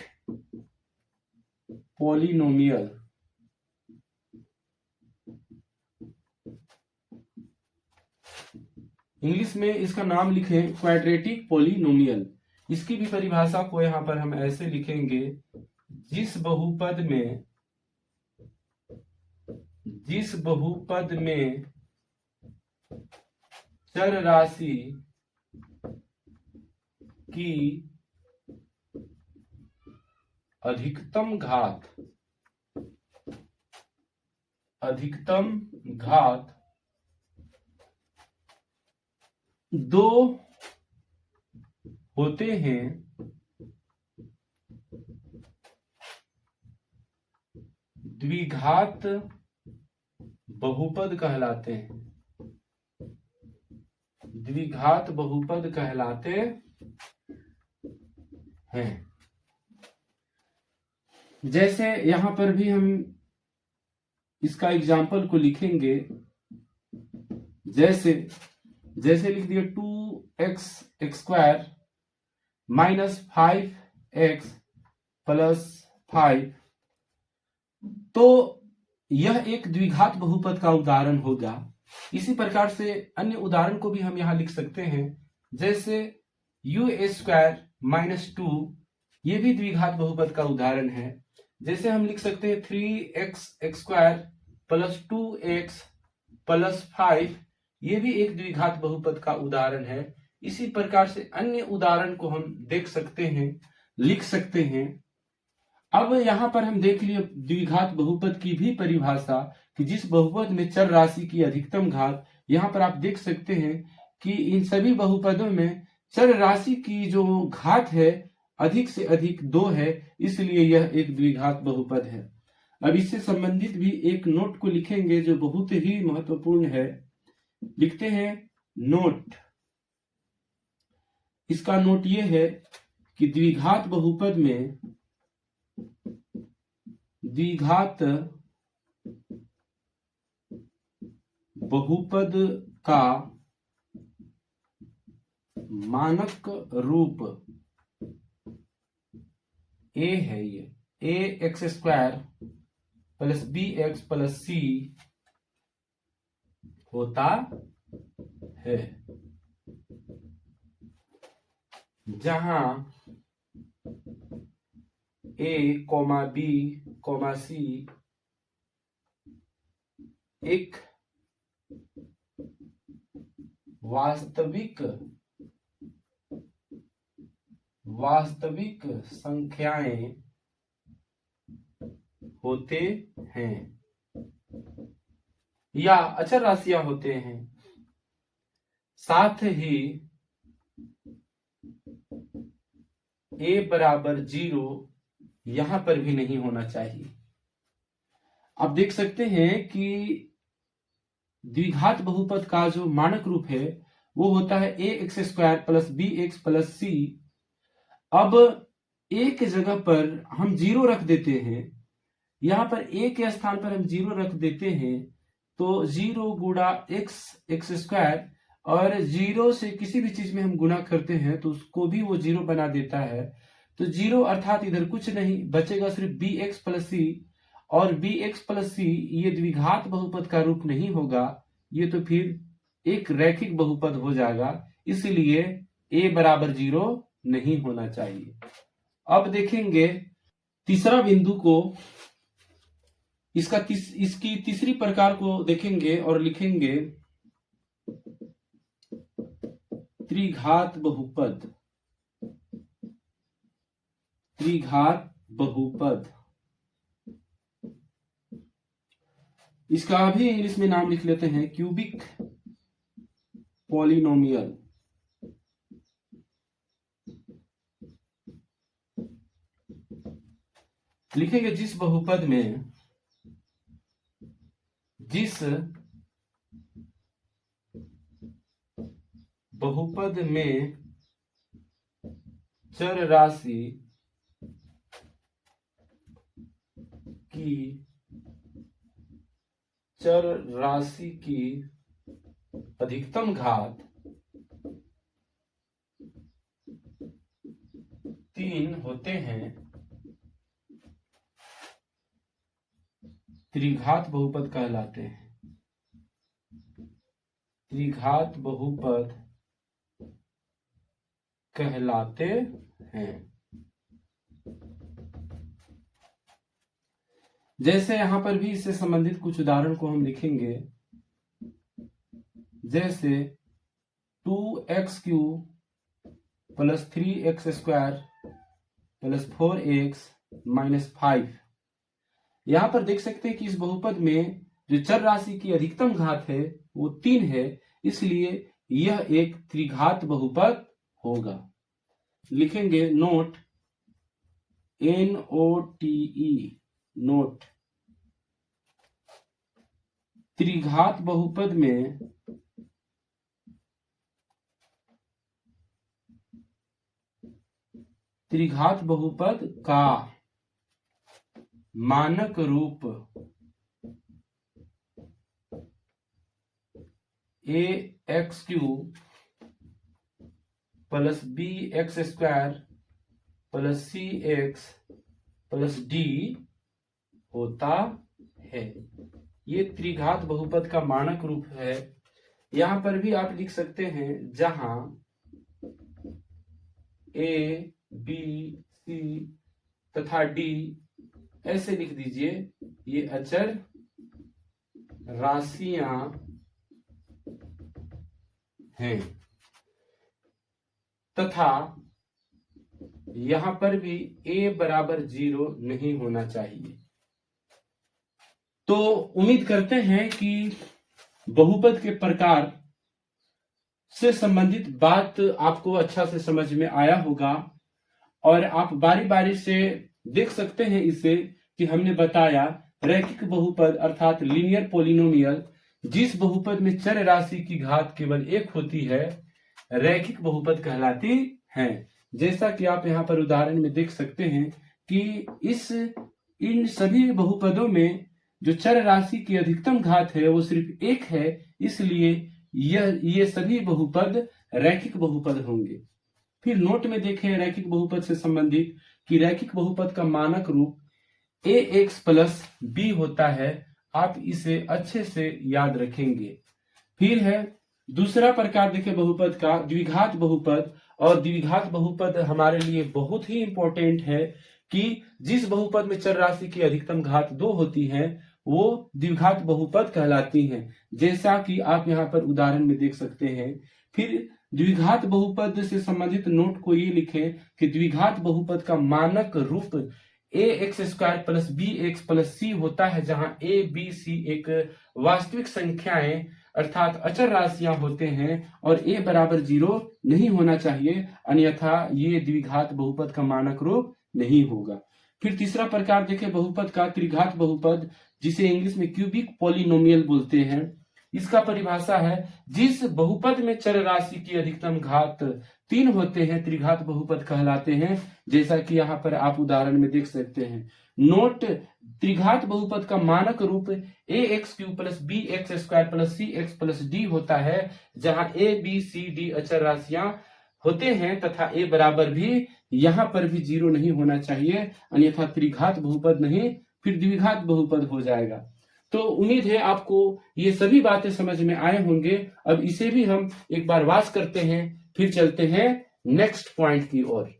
पॉलिनोमियल। इंग्लिश में इसका नाम लिखें क्वाड्रेटिक पॉलिनोमियल। इसकी भी परिभाषा को यहां पर हम ऐसे लिखेंगे, जिस बहुपद में चर राशि की अधिकतम घात 2 होते हैं, द्विघात बहुपद कहलाते हैं। जैसे यहां पर भी हम इसका एग्जाम्पल को लिखेंगे, जैसे लिख दिया 2x² माइनस 5x प्लस 5, तो यह एक द्विघात बहुपद का उदाहरण होगा। इसी प्रकार से अन्य उदाहरण को भी हम यहां लिख सकते हैं, जैसे u² माइनस 2, ये भी द्विघात बहुपद का उदाहरण है। जैसे हम लिख सकते हैं 3x² प्लस 2x प्लस 5, ये भी एक द्विघात बहुपद का उदाहरण है। इसी प्रकार से अन्य उदाहरण को हम देख सकते हैं, लिख सकते हैं। अब यहां पर हम देख लिए द्विघात बहुपद की भी परिभाषा कि जिस बहुपद में चर राशि की अधिकतम घात, यहां पर आप देख सकते हैं कि इन सभी बहुपदों में चर राशि की जो घात है अधिक से अधिक 2 है, इसलिए यह एक द्विघात बहुपद है। अब इससे संबंधित भी एक नोट को लिखेंगे जो बहुत ही महत्वपूर्ण है। लिखते हैं नोट। इसका नोट यह है कि द्विघात बहुपद का मानक रूप a है, ये ax² plus bx plus c होता है, जहां a, b, c एक वास्तविक संख्याएं होते हैं या अचर राशियां होते हैं। साथ ही a बराबर 0 यहां पर भी नहीं होना चाहिए। आप देख सकते हैं कि द्विघात बहुपद का जो मानक रूप है वो होता है ax² plus bx plus c। अब a के जगह पर हम 0 रख देते हैं, यहां पर a के स्थान पर हम 0 रख देते हैं, तो 0 गुणा x² और 0 से किसी भी चीज में हम गुणा करते हैं तो उसको भी वो 0 बना देता है। तो 0 अर्थात इधर कुछ नहीं बचेगा, सिर्फ bx प्लस c, और bx प्लस c ये द्विघात बहुपद का रूप नहीं होगा, ये तो फिर एक रैखिक बहुपद हो जाएगा, इसलिए a बराबर 0 नहीं होना चाहिए। अब देखेंगे तीसरा बिंदु को, इसकी तीसरी प्रकार को देखेंगे और लिखेंगे त्रिघात बहुपद। इसका भी इंग्लिश में नाम लिख लेते हैं क्यूबिक पॉलिनोमियल। लिखेंगे जिस बहुपद में चर राशि की अधिकतम घात 3 होते हैं, त्रिघात बहुपद कहलाते हैं। त्रिघात बहुपद कहलाते हैं। जैसे यहां पर भी इससे संबंधित कुछ उदाहरण को हम लिखेंगे, जैसे 2x³ plus 3x² plus 4x minus 5। यहां पर देख सकते हैं कि इस बहुपद में जो चर राशि की अधिकतम घात है वो 3 है, इसलिए यह एक त्रिघात बहुपद होगा। लिखेंगे नोट NOTE नोट, त्रिघात बहुपद में त्रिघात बहुपद का मानक रूप ax³ plus bx² plus cx plus d होता है। ये त्रिघात बहुपद का मानक रूप है। यहां पर भी आप लिख सकते हैं, जहां a, b, c तथा d ऐसे लिख दीजिए, ये अचर राशियां हैं, तथा यहां पर भी a बराबर 0 नहीं होना चाहिए। तो उम्मीद करते हैं कि बहुपद के प्रकार से संबंधित बात आपको अच्छा से समझ में आया होगा, और आप बारी बारी से देख सकते हैं इसे कि हमने बताया रैखिक बहुपद अर्थात लीनियर पॉलिनोमियल, जिस बहुपद में चर राशि की घात केवल 1 होती है, रैखिक बहुपद कहलाती है। जैसा कि आप यहाँ पर उदाहरण में देख सकते हैं कि इन सभी बहुपदों में जो चर राशि की अधिकतम घात है वो सिर्फ 1 है, इसलिए ये सभी बहुपद रैखिक बहुपद होंगे। फिर नोट में देखें रैखिक बहुपद से संबंधित कि रैखिक बहुपद का मानक रूप ax प्लस b होता है। आप इसे अच्छे से याद रखेंगे। फिर है दूसरा प्रकार देखिए बहुपद का द्विघात बहुपद। और द्विघात बहुपद हमारे लिए बहुत ही इंपॉर्टेंट है कि जिस बहुपद में चर राशि की अधिकतम घात 2 होती है वो द्विघात बहुपद कहलाती हैं, जैसा कि आप यहाँ पर उदाहरण में देख सकते हैं। फिर द्विघात बहुपद से संबंधित नोट को ये लिखें कि द्विघात बहुपद का मानक रूप ax² plus bx plus c होता है, जहां a b c एक वास्तविक संख्याएं अर्थात अचर राशियां होते हैं और a बराबर 0 नहीं होना चाहिए, अन्यथा ये द्विघात बहुपद का मानक रूप नहीं होगा। फिर तीसरा प्रकार देखें बहुपद का त्रिघात बहुपद, जिसे इंग्लिश में क्यूबिक पॉलिनोमियल बोलते हैं। इसका परिभाषा है जिस बहुपद में चर राशि की अधिकतम घात 3 होते हैं त्रिघात बहुपद कहलाते हैं, जैसा कि यहाँ पर आप उदाहरण में देख सकते हैं। नोट, त्रिघात बहुपद का मानक रूप ax³ plus bx² plus cx plus d होता है, जहां a b c d अचर राशियां होते हैं तथा a बराबर भी यहाँ पर भी 0 नहीं होना चाहिए, अन्यथा त्रिघात बहुपद नहीं फिर द्विघात बहुपद हो जाएगा। तो उम्मीद है आपको ये सभी बातें समझ में आए होंगे। अब इसे भी हम एक बार वाच करते हैं, फिर चलते हैं नेक्स्ट पॉइंट की ओर।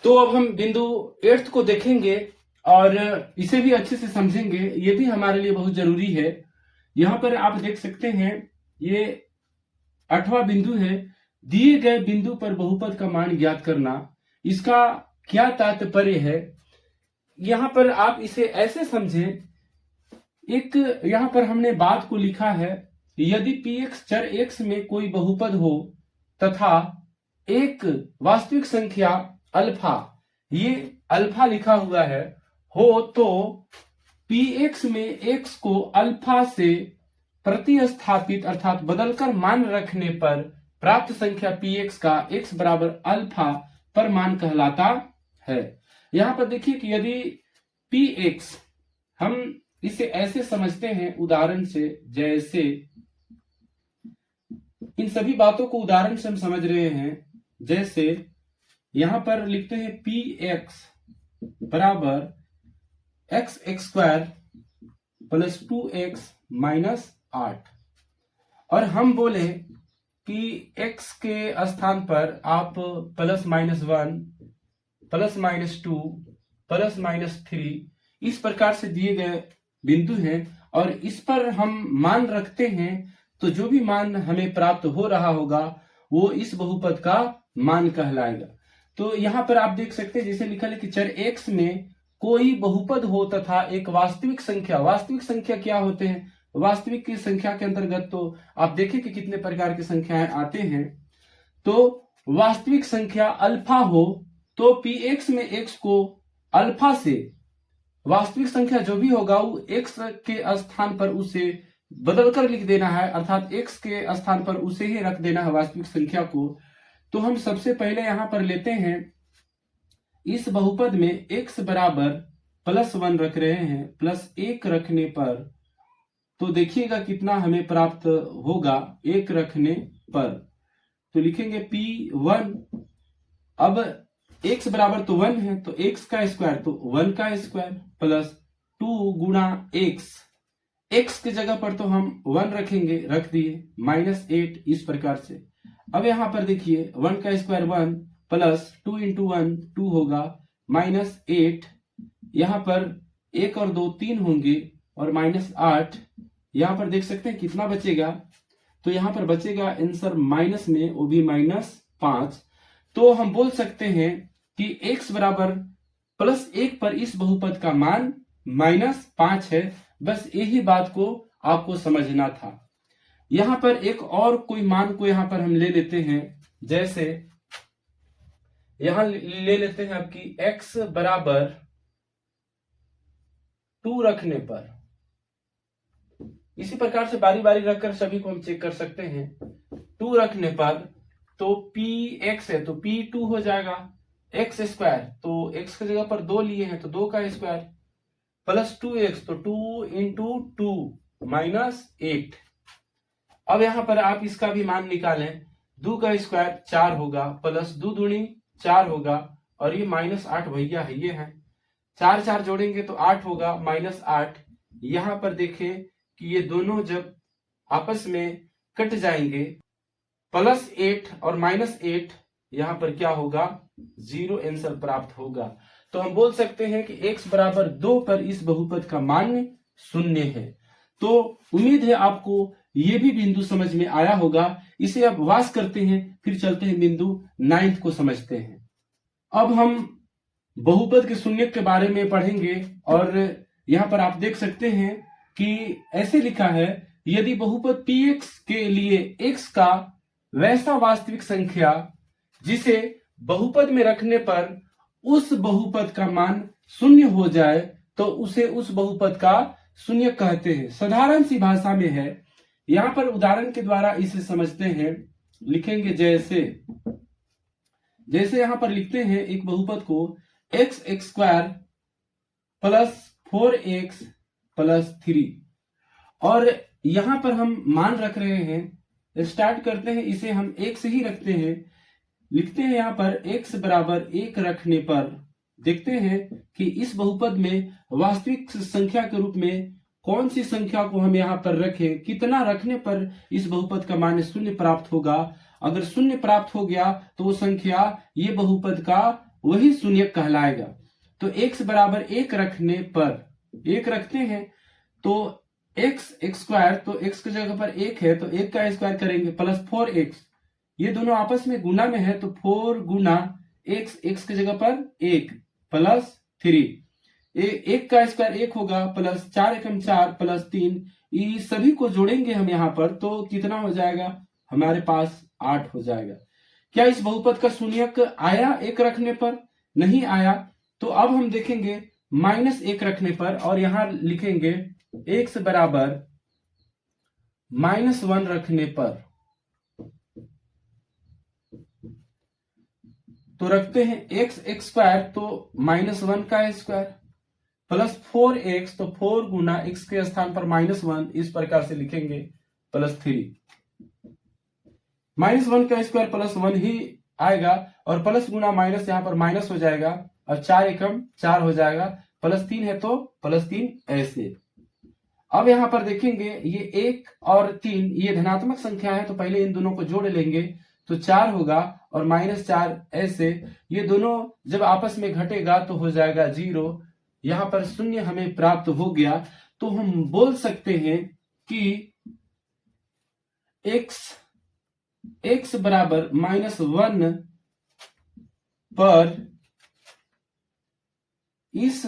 तो अब हम बिंदु 8 को देखेंगे और इसे भी अच्छे से समझेंगे, ये भी हमारे लिए बहुत जरूरी है। यहाँ पर आप देख सकते हैं ये 8वां बिंदु है, दिए गए बिंदु पर बहुपद का मान ज्ञात करना। इसका क्या तात्पर्य है, यहाँ पर आप इसे ऐसे समझें, एक यहाँ पर हमने बात को लिखा है, यदि px चर x में कोई बहुपद हो तथा एक वास्तविक संख्या अल्फा, ये अल्फा लिखा हुआ है, हो तो px में x को अल्फा से प्रतिस्थापित अर्थात बदलकर मान रखने पर प्राप्त संख्या px का x बराबर अल्फा पर मान कहलाता है। यहाँ पर देखिए कि यदि px, हम इसे ऐसे समझते हैं उदाहरण से, जैसे इन सभी बातों को उदाहरण से हम समझ रहे हैं, जैसे यहां पर लिखते हैं px बराबर x² प्लस 2x माइनस 8, और हम बोले कि x के स्थान पर आप plus minus 1 plus minus 2 plus minus 3 इस प्रकार से दिए गए बिंदु हैं और इस पर हम मान रखते हैं, तो जो भी मान हमें प्राप्त हो रहा होगा वो इस बहुपद का मान कहलाएगा। तो यहाँ पर आप देख सकते हैं जैसे लिखा है कि चर x में कोई बहुपद हो तथा एक वास्तविक संख्या, वास्तविक संख्या क्या होते हैं, वास्तविक की संख्या के अंतर्गत तो आप देखें कि कितने प्रकार की संख्याएं आते हैं। तो वास्तविक संख्या अल्फा हो तो px में x को अल्फा से वास्तविक संख्या जो भी होगा वो x के स्थान पर उसे बदलकर लिख देना है, अर्थात x के स्थान पर उसे ही रख देना है वास्तविक संख्या को। तो हम सबसे पहले यहां पर लेते हैं इस बहुपद में x बराबर प्लस 1 रख रहे हैं, प्लस 1 रखने पर तो देखिएगा कितना हमें प्राप्त होगा 1 रखने पर, तो लिखेंगे p1। अब x बराबर तो 1 है तो x का स्क्वायर तो 1 का स्क्वायर प्लस 2 गुणा x की जगह पर तो हम 1 रखेंगे, रख दिए, माइनस 8 इस प्रकार से। अब यहां पर देखिए 1 का स्क्वायर 1 प्लस 2 इंटू 1 2 होगा माइनस 8, यहां पर 1 और 2 3 होंगे और माइनस 8, यहां पर देख सकते हैं कितना बचेगा, तो यहां पर बचेगा आंसर माइनस में वो भी माइनस 5। तो हम बोल सकते हैं कि x बराबर प्लस 1 पर इस बहुपद का मान माइनस 5 है। बस यही बात को आपको समझना था। यहां पर एक और कोई मान को यहां पर हम ले लेते हैं, जैसे यहां ले लेते हैं आपकी x बराबर 2 रखने पर, इसी प्रकार से बारी बारी रखकर सभी को हम चेक कर सकते हैं। 2 रखने पर तो px है तो p2 हो जाएगा, x स्क्वायर तो x की जगह पर 2 लिए हैं तो 2 का स्क्वायर प्लस 2x तो 2 इंटू 2 माइनस 8। अब यहां पर आप इसका भी मान निकालें, 2 का स्क्वायर 4 होगा प्लस 2 दूनी 4 होगा और ये माइनस 8 भैया है, ये है 4 4 जोड़ेंगे तो 8 होगा माइनस 8। यहां पर देखें कि ये दोनों जब आपस में कट जाएंगे, +8 और -8 यहां पर क्या होगा, 0 आंसर प्राप्त होगा। तो हम बोल सकते हैं कि x बराबर 2 पर इस बहुपद का मान 0 है। तो उम्मीद है आपको ये भी बिंदु समझ में आया होगा। इसे अब वास करते हैं, फिर चलते हैं बिंदु 9 को समझते हैं। अब हम बहुपद के शून्यक के बारे में पढ़ेंगे और यहां पर आप देख सकते हैं कि ऐसे लिखा है, यदि बहुपद px के लिए x का वैसा वास्तविक संख्या जिसे बहुपद में रखने पर उस बहुपद का मान 0 हो जाए तो उसे उस बहुपद का शून्यक कहते हैं। साधारण सी भाषा में है, यहां पर उदाहरण के द्वारा इसे समझते हैं। लिखेंगे जैसे यहां पर लिखते हैं एक बहुपद को x² + 4x + 3, और यहां पर हम मान रख रहे हैं। स्टार्ट करते हैं, इसे हम x ही रखते हैं। लिखते हैं यहां पर x बराबर 1 रखने पर देखते हैं कि इस बहुपद में वास्तविक संख्या के रूप में कौन सी संख्या को हम यहां पर रखें, कितना रखने पर इस बहुपद का मान 0 प्राप्त होगा। अगर 0 प्राप्त हो गया तो वो संख्या ये बहुपद का वही शून्यक कहलाएगा। तो x बराबर 1 रखने पर 1 रखते हैं तो x² तो x की जगह पर 1 है तो 1 का स्क्वायर करेंगे +4x, ये दोनों आपस में गुना में है तो 4 गुना x की जगह पर 1 +3, 1 का स्क्वायर 1 होगा +4 एकम 4 +3, ये सभी को जोड़ेंगे हम यहाँ पर तो कितना हो जाएगा, हमारे पास 8 हो जाएगा। क्या इस बहुपद का शून्यक आया 1 रखने पर? नहीं आया। तो अब हम देखेंगे -1 रखने पर और यहां लिखेंगे x बराबर -1 रखने पर। तो रखते हैं x² तो -1 का स्क्वायर +4x तो 4 गुना x के स्थान पर -1, इस प्रकार से लिखेंगे +3। -1 का स्क्वायर +1 ही आएगा और प्लस गुना माइनस यहाँ पर माइनस हो जाएगा और 4 एकम 4 हो जाएगा, +3 है तो +3 ऐसे। अब यहाँ पर देखेंगे ये 1 और 3 ये धनात्मक संख्या है तो पहले इन दोनों को जोड़ लेंगे तो 4 होगा और -4 ऐसे, ये दोनों जब आपस में घटेगा तो हो जाएगा 0। यहाँ पर 0 हमें प्राप्त हो गया। तो हम बोल सकते हैं कि x बराबर -1 पर इस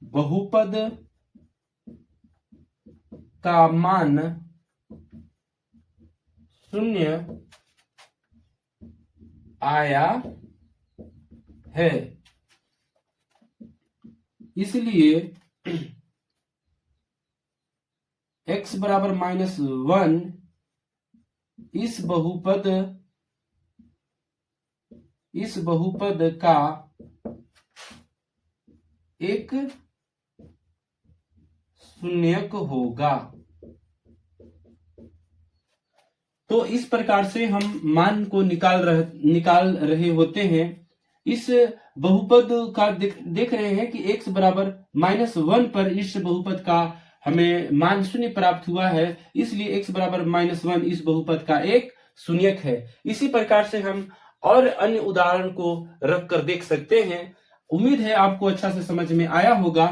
बहुपद का मान 0 आया है। इसलिए x बराबर -1 इस बहुपद का एक शून्यक होगा। तो इस प्रकार से हम मान को निकाल रहे होते हैं। इस बहुपद का देख रहे हैं कि x बराबर -1 पर इस बहुपद का हमें मान 0 प्राप्त हुआ है, इसलिए x बराबर -1 इस बहुपद का एक शून्यक है। इसी प्रकार से हम और अन्य उदाहरण को रख कर देख सकते हैं। उम्मीद है आपको अच्छा से समझ में आया होगा।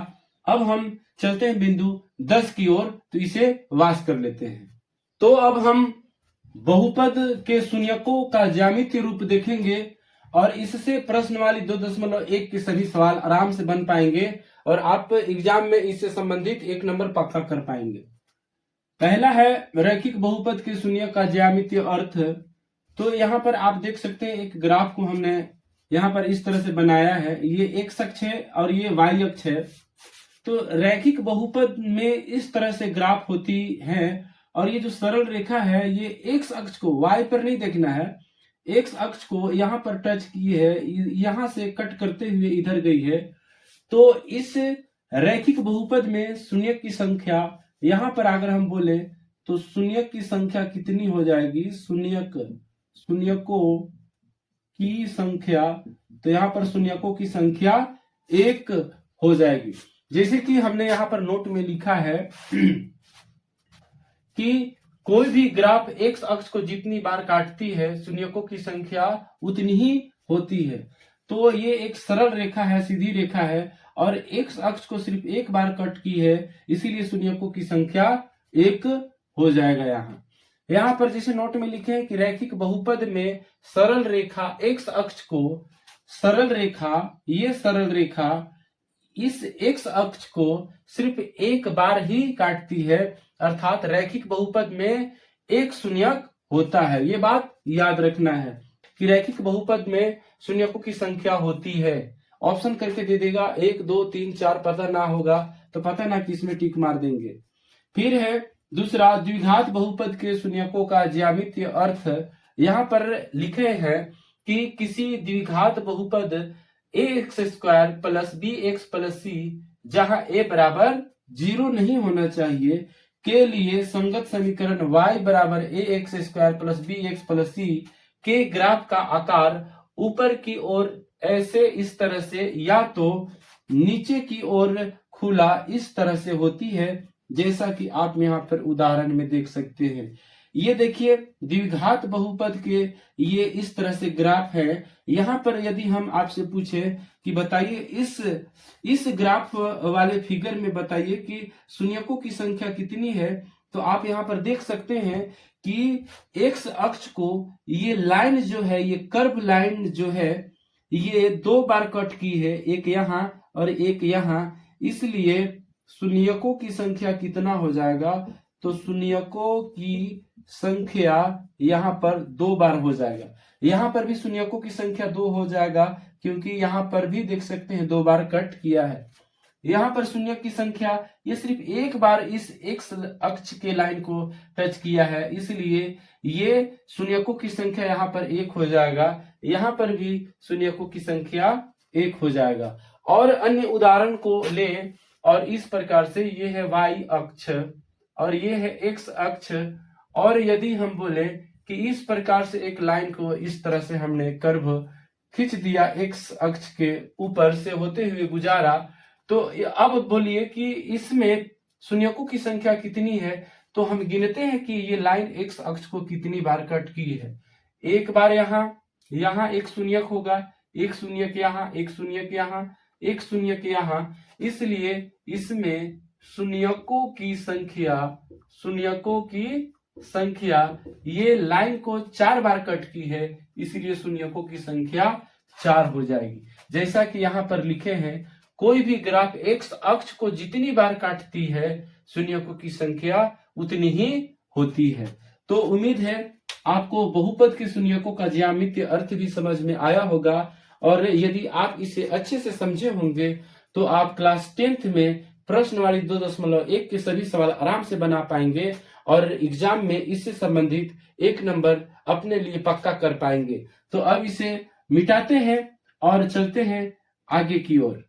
अब हम चलते हैं बिंदु 10 की ओर, तो इसे वास कर लेते हैं। तो अब हम बहुपद के शून्यकों का ज्यामितीय रूप देखेंगे और इससे प्रश्नवाली 2.1 के सभी सवाल आराम से बन पाएंगे और आप एग्जाम में इससे संबंधित 1 नंबर पक्का कर पाएंगे। पहला है रैखिक बहुपद के शून्यक का ज्यामितीय अर्थ। तो यहाँ पर आप देख सकते हैं एक ग्राफ को हमने यहाँ पर इस तरह से बनाया है, ये x अक्ष है और ये y अक्ष है। तो रैखिक बहुपद में इस तरह से ग्राफ होती है और ये जो सरल रेखा है ये x अक्ष को y पर नहीं देखना है, x अक्ष को यहाँ पर टच की है, यहाँ से कट करते हुए इधर गई है। तो इस रैखिक बहुपद में शून्यक की संख्या यहाँ पर अगर हम बोले तो शून्यक की संख्या कितनी हो जाएगी, शून्यकों की संख्या, तो यहाँ पर शून्यकों की संख्या 1 हो जाएगी। जैसे कि हमने यहाँ पर नोट में लिखा है कि कोई भी ग्राफ एक्स अक्ष को जितनी बार काटती है शून्यकों की संख्या उतनी ही होती है। तो ये एक सरल रेखा है, सीधी रेखा है, और एक्स अक्ष को सिर्फ एक बार कट की है, इसीलिए शून्यकों की संख्या एक हो जाएगा। यहाँ पर जैसे नोट में लिखे हैं कि रैखिक बहुपद में सरल रेखा एक्स अक्ष को, ये सरल रेखा इस एक्स अक्ष को सिर्फ एक बार ही काटती है, अर्थात रैखिक बहुपद में एक शून्यक होता है। ये बात याद रखना है कि रैखिक बहुपद में शून्यकों की संख्या होती है। ऑप्शन करके दे देगा 1 2 3 4, पता ना होगा तो पता ना किसमें टिक मार देंगे। फिर है दूसरा, द्विघात बहुपद के शून्यकों का ज्यामितीय अर्थ। यहाँ पर लिखे हैं कि किसी द्विघात बहुपद ax² + bx + c जहां a बराबर 0 नहीं होना चाहिए के लिए संगत समीकरण y बराबर ax² + bx + c के ग्राफ का आकार ऊपर की ओर ऐसे इस तरह से या तो नीचे की ओर खुला इस तरह से होती है, जैसा कि आप यहाँ पर उदाहरण में देख सकते हैं। ये देखिए द्विघात बहुपद के ये इस तरह से ग्राफ है। यहाँ पर यदि हम आपसे पूछे कि बताइए इस ग्राफ वाले फिगर में बताइए कि शून्यकों की संख्या कितनी है, तो आप यहाँ पर देख सकते हैं कि एक्स अक्ष को ये लाइन जो है, ये कर्व लाइन जो है, ये 2 बार कट की है, एक यहाँ और एक यहाँ, इसलिए शून्यकों की संख्या कितना हो जाएगा, तो शून्यकों की संख्या यहाँ पर 2 बार हो जाएगा। यहाँ पर भी शून्यकों की संख्या 2 हो जाएगा, क्योंकि यहाँ पर भी देख सकते हैं 2 बार कट किया है। यहाँ पर शून्य की संख्या ये सिर्फ एक बार इस एक्स अक्ष के लाइन को टच किया है, इसलिए ये शून्यकों की संख्या यहाँ पर 1 हो जाएगा। यहाँ पर भी शून्यकों की संख्या 1 हो जाएगा। और अन्य उदाहरण को लें और इस प्रकार से ये है y अक्ष और ये है x अक्ष, और यदि हम बोले कि इस प्रकार से एक लाइन को इस तरह से हमने कर्व खींच दिया, x अक्ष के ऊपर से होते हुए गुजारा, तो अब बोलिए कि इसमें शून्यकों की संख्या कितनी है, तो हम गिनते हैं कि ये लाइन x अक्ष को कितनी बार कट की है। एक बार यहाँ एक शून्यक होगा, एक शून्यक यहाँ, एक शून्यक यहाँ, एक शून्यक यहाँ, इसलिए इसमें शून्यकों की संख्या ये लाइन को 4 बार कट की है, इसलिए शून्यकों की संख्या 4 हो जाएगी। जैसा कि यहाँ पर लिखे हैं, कोई भी ग्राफ एक्स अक्ष को जितनी बार काटती है शून्यकों की संख्या उतनी ही होती है। तो उम्मीद है आपको बहुपद के शून्यकों का ज्यामितीय अर्थ भी समझ में आया होगा, और यदि आप इसे अच्छे से समझे होंगे तो आप क्लास 10th में प्रश्नवाली 2.1 के सभी सवाल आराम से बना पाएंगे और एग्जाम में इससे संबंधित 1 नंबर अपने लिए पक्का कर पाएंगे। तो अब इसे मिटाते हैं और चलते हैं आगे की ओर।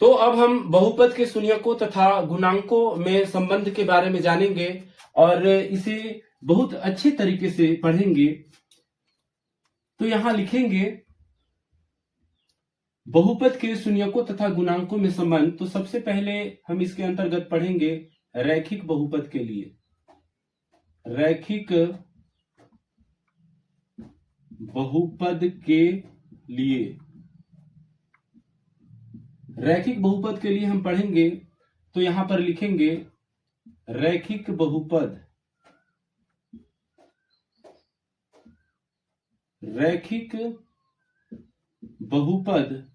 तो अब हम बहुपद के शून्यकों तथा गुणांकों में संबंध के बारे में जानेंगे और इसे बहुत अच्छे तरीके से पढ़ेंगे। तो यहां लिखेंगे बहुपद के शून्यकों तथा गुणांकों में संबंध। तो सबसे पहले हम इसके अंतर्गत पढ़ेंगे रैखिक बहुपद के लिए। रैखिक बहुपद के लिए रैखिक बहुपद के लिए हम पढ़ेंगे, तो यहां पर लिखेंगे रैखिक बहुपद। रैखिक बहुपद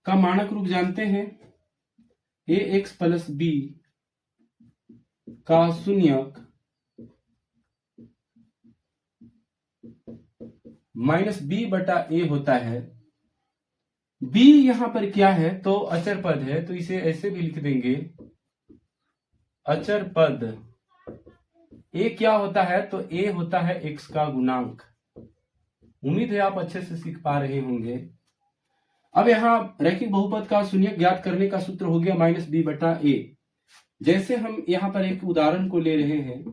का मानक रूप जानते हैं, ax + b का शून्यक -b/a होता है। b यहां पर क्या है, तो अचर पद है, तो इसे ऐसे भी लिख देंगे अचर पद। a क्या होता है, तो a होता है x का गुणांक। उम्मीद है आप अच्छे से सीख पा रहे होंगे। अब यहाँ रैखिक बहुपद का शून्यक ज्ञात करने का सूत्र हो गया -b/a। जैसे हम यहाँ पर एक उदाहरण को ले रहे हैं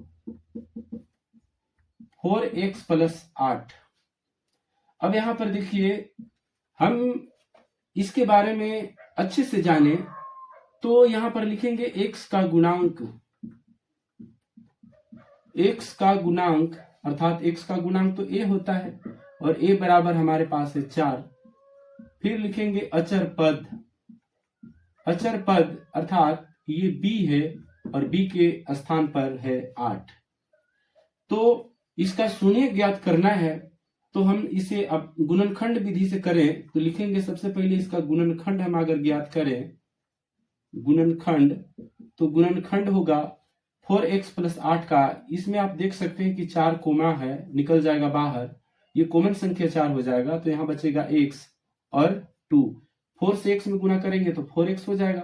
4x + 8। अब यहाँ पर देखिए, हम इसके बारे में अच्छे से जाने तो यहाँ पर लिखेंगे x का गुणांक। x का गुणांक अर्थात x का गुणांक तो a होता है और a बराबर हमारे पास है 4। फिर लिखेंगे अचर पद। अचर पद अर्थात ये b है और b के स्थान पर है 8। तो इसका शून्य ज्ञात करना है तो हम इसे अब गुणनखंड विधि से करें तो लिखेंगे सबसे पहले इसका गुणनखंड हम अगर ज्ञात करें गुणनखंड तो गुणनखंड होगा 4x प्लस 8 का। इसमें आप देख सकते हैं कि 4 कोमा है, निकल जाएगा बाहर, ये कॉमन संख्या 4 हो जाएगा तो यहाँ बचेगा x और 2। 4 से x में गुना करेंगे तो 4x हो जाएगा,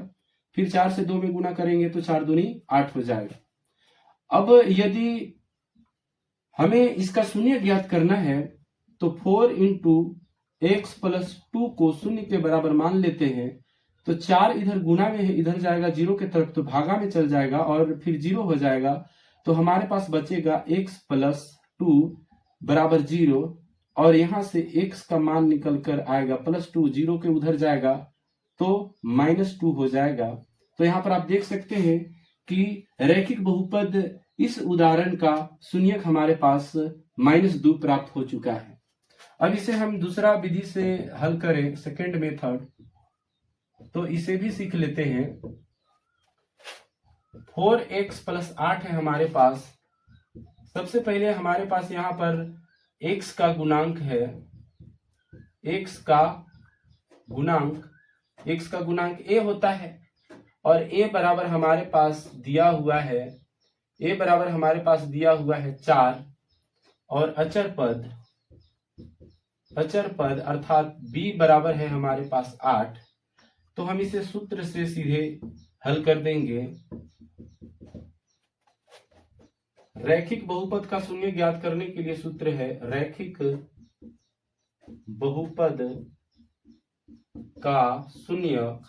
फिर 4 से 2 में गुना करेंगे तो 4 दूनी 8 हो जाएगा। अब यदि हमें इसका शून्य ज्ञात करना है तो 4 इंटू एक्स प्लस 2 को शून्य के बराबर मान लेते हैं तो 4 इधर गुना में है, इधर जाएगा 0 के तरफ तो भागा में चल जाएगा और फिर 0 हो जाएगा। तो हमारे पास बचेगा x प्लस 2 बराबर 0 और यहां से x का मान निकल कर आएगा +2, 0 के उधर जाएगा तो -2 हो जाएगा। तो यहाँ पर आप देख सकते हैं कि रैखिक बहुपद इस उदाहरण का शून्यक हमारे पास -2 प्राप्त हो चुका है। अब इसे हम दूसरा विधि से हल करें, सेकेंड मेथड, तो इसे भी सीख लेते हैं। 4x प्लस 8 है हमारे पास। सबसे पहले हमारे पास यहाँ पर x का गुणांक है, x का गुणांक a होता है और a बराबर हमारे पास दिया हुआ है 4 और अचर पद अर्थात b बराबर है हमारे पास 8। तो हम इसे सूत्र से सीधे हल कर देंगे। रैखिक बहुपद का शून्य ज्ञात करने के लिए सूत्र है रैखिक बहुपद का शून्य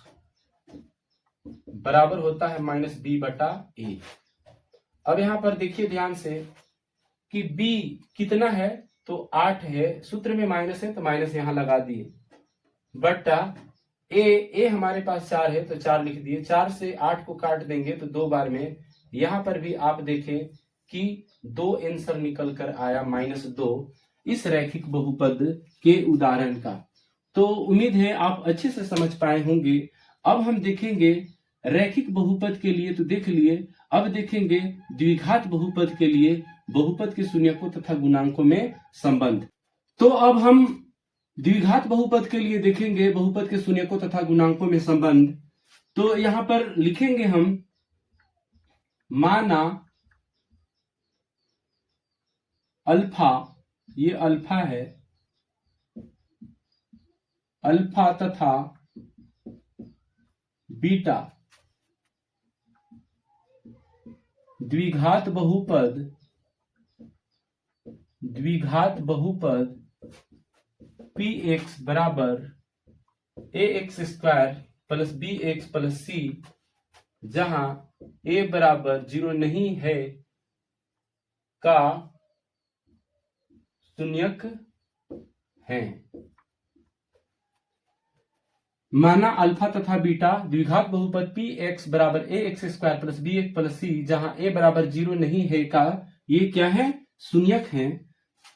बराबर होता है -b/a। अब यहां पर देखिए ध्यान से कि b कितना है तो 8 है, सूत्र में माइनस है तो माइनस यहां लगा दिए, बटा a हमारे पास 4 है तो 4 लिख दिए। 4 से 8 को काट देंगे तो 2 बार में, यहां पर भी आप देखें कि 2 आंसर निकल कर आया -2 इस रैखिक बहुपद के उदाहरण का। तो उम्मीद है आप अच्छे से समझ पाए होंगे। अब हम देखेंगे रैखिक बहुपद के लिए तो देख लिए, अब देखेंगे द्विघात बहुपद के लिए बहुपद के शून्यकों तथा गुणांकों में संबंध। तो अब हम द्विघात बहुपद के लिए देखेंगे बहुपद के शून्यकों तथा गुणांकों में संबंध। तो यहां पर लिखेंगे हम, माना अल्फा, ये अल्फा है, अल्फा तथा बीटा द्विघात बहुपद px बराबर ax² plus bx plus c, जहां a बराबर 0 नहीं है का शून्यक है। माना अल्फा तथा बीटा द्विघात बहुपद px बराबर ax² plus bx plus c, जहां a बराबर 0 नहीं है का ये क्या है, शून्यक है।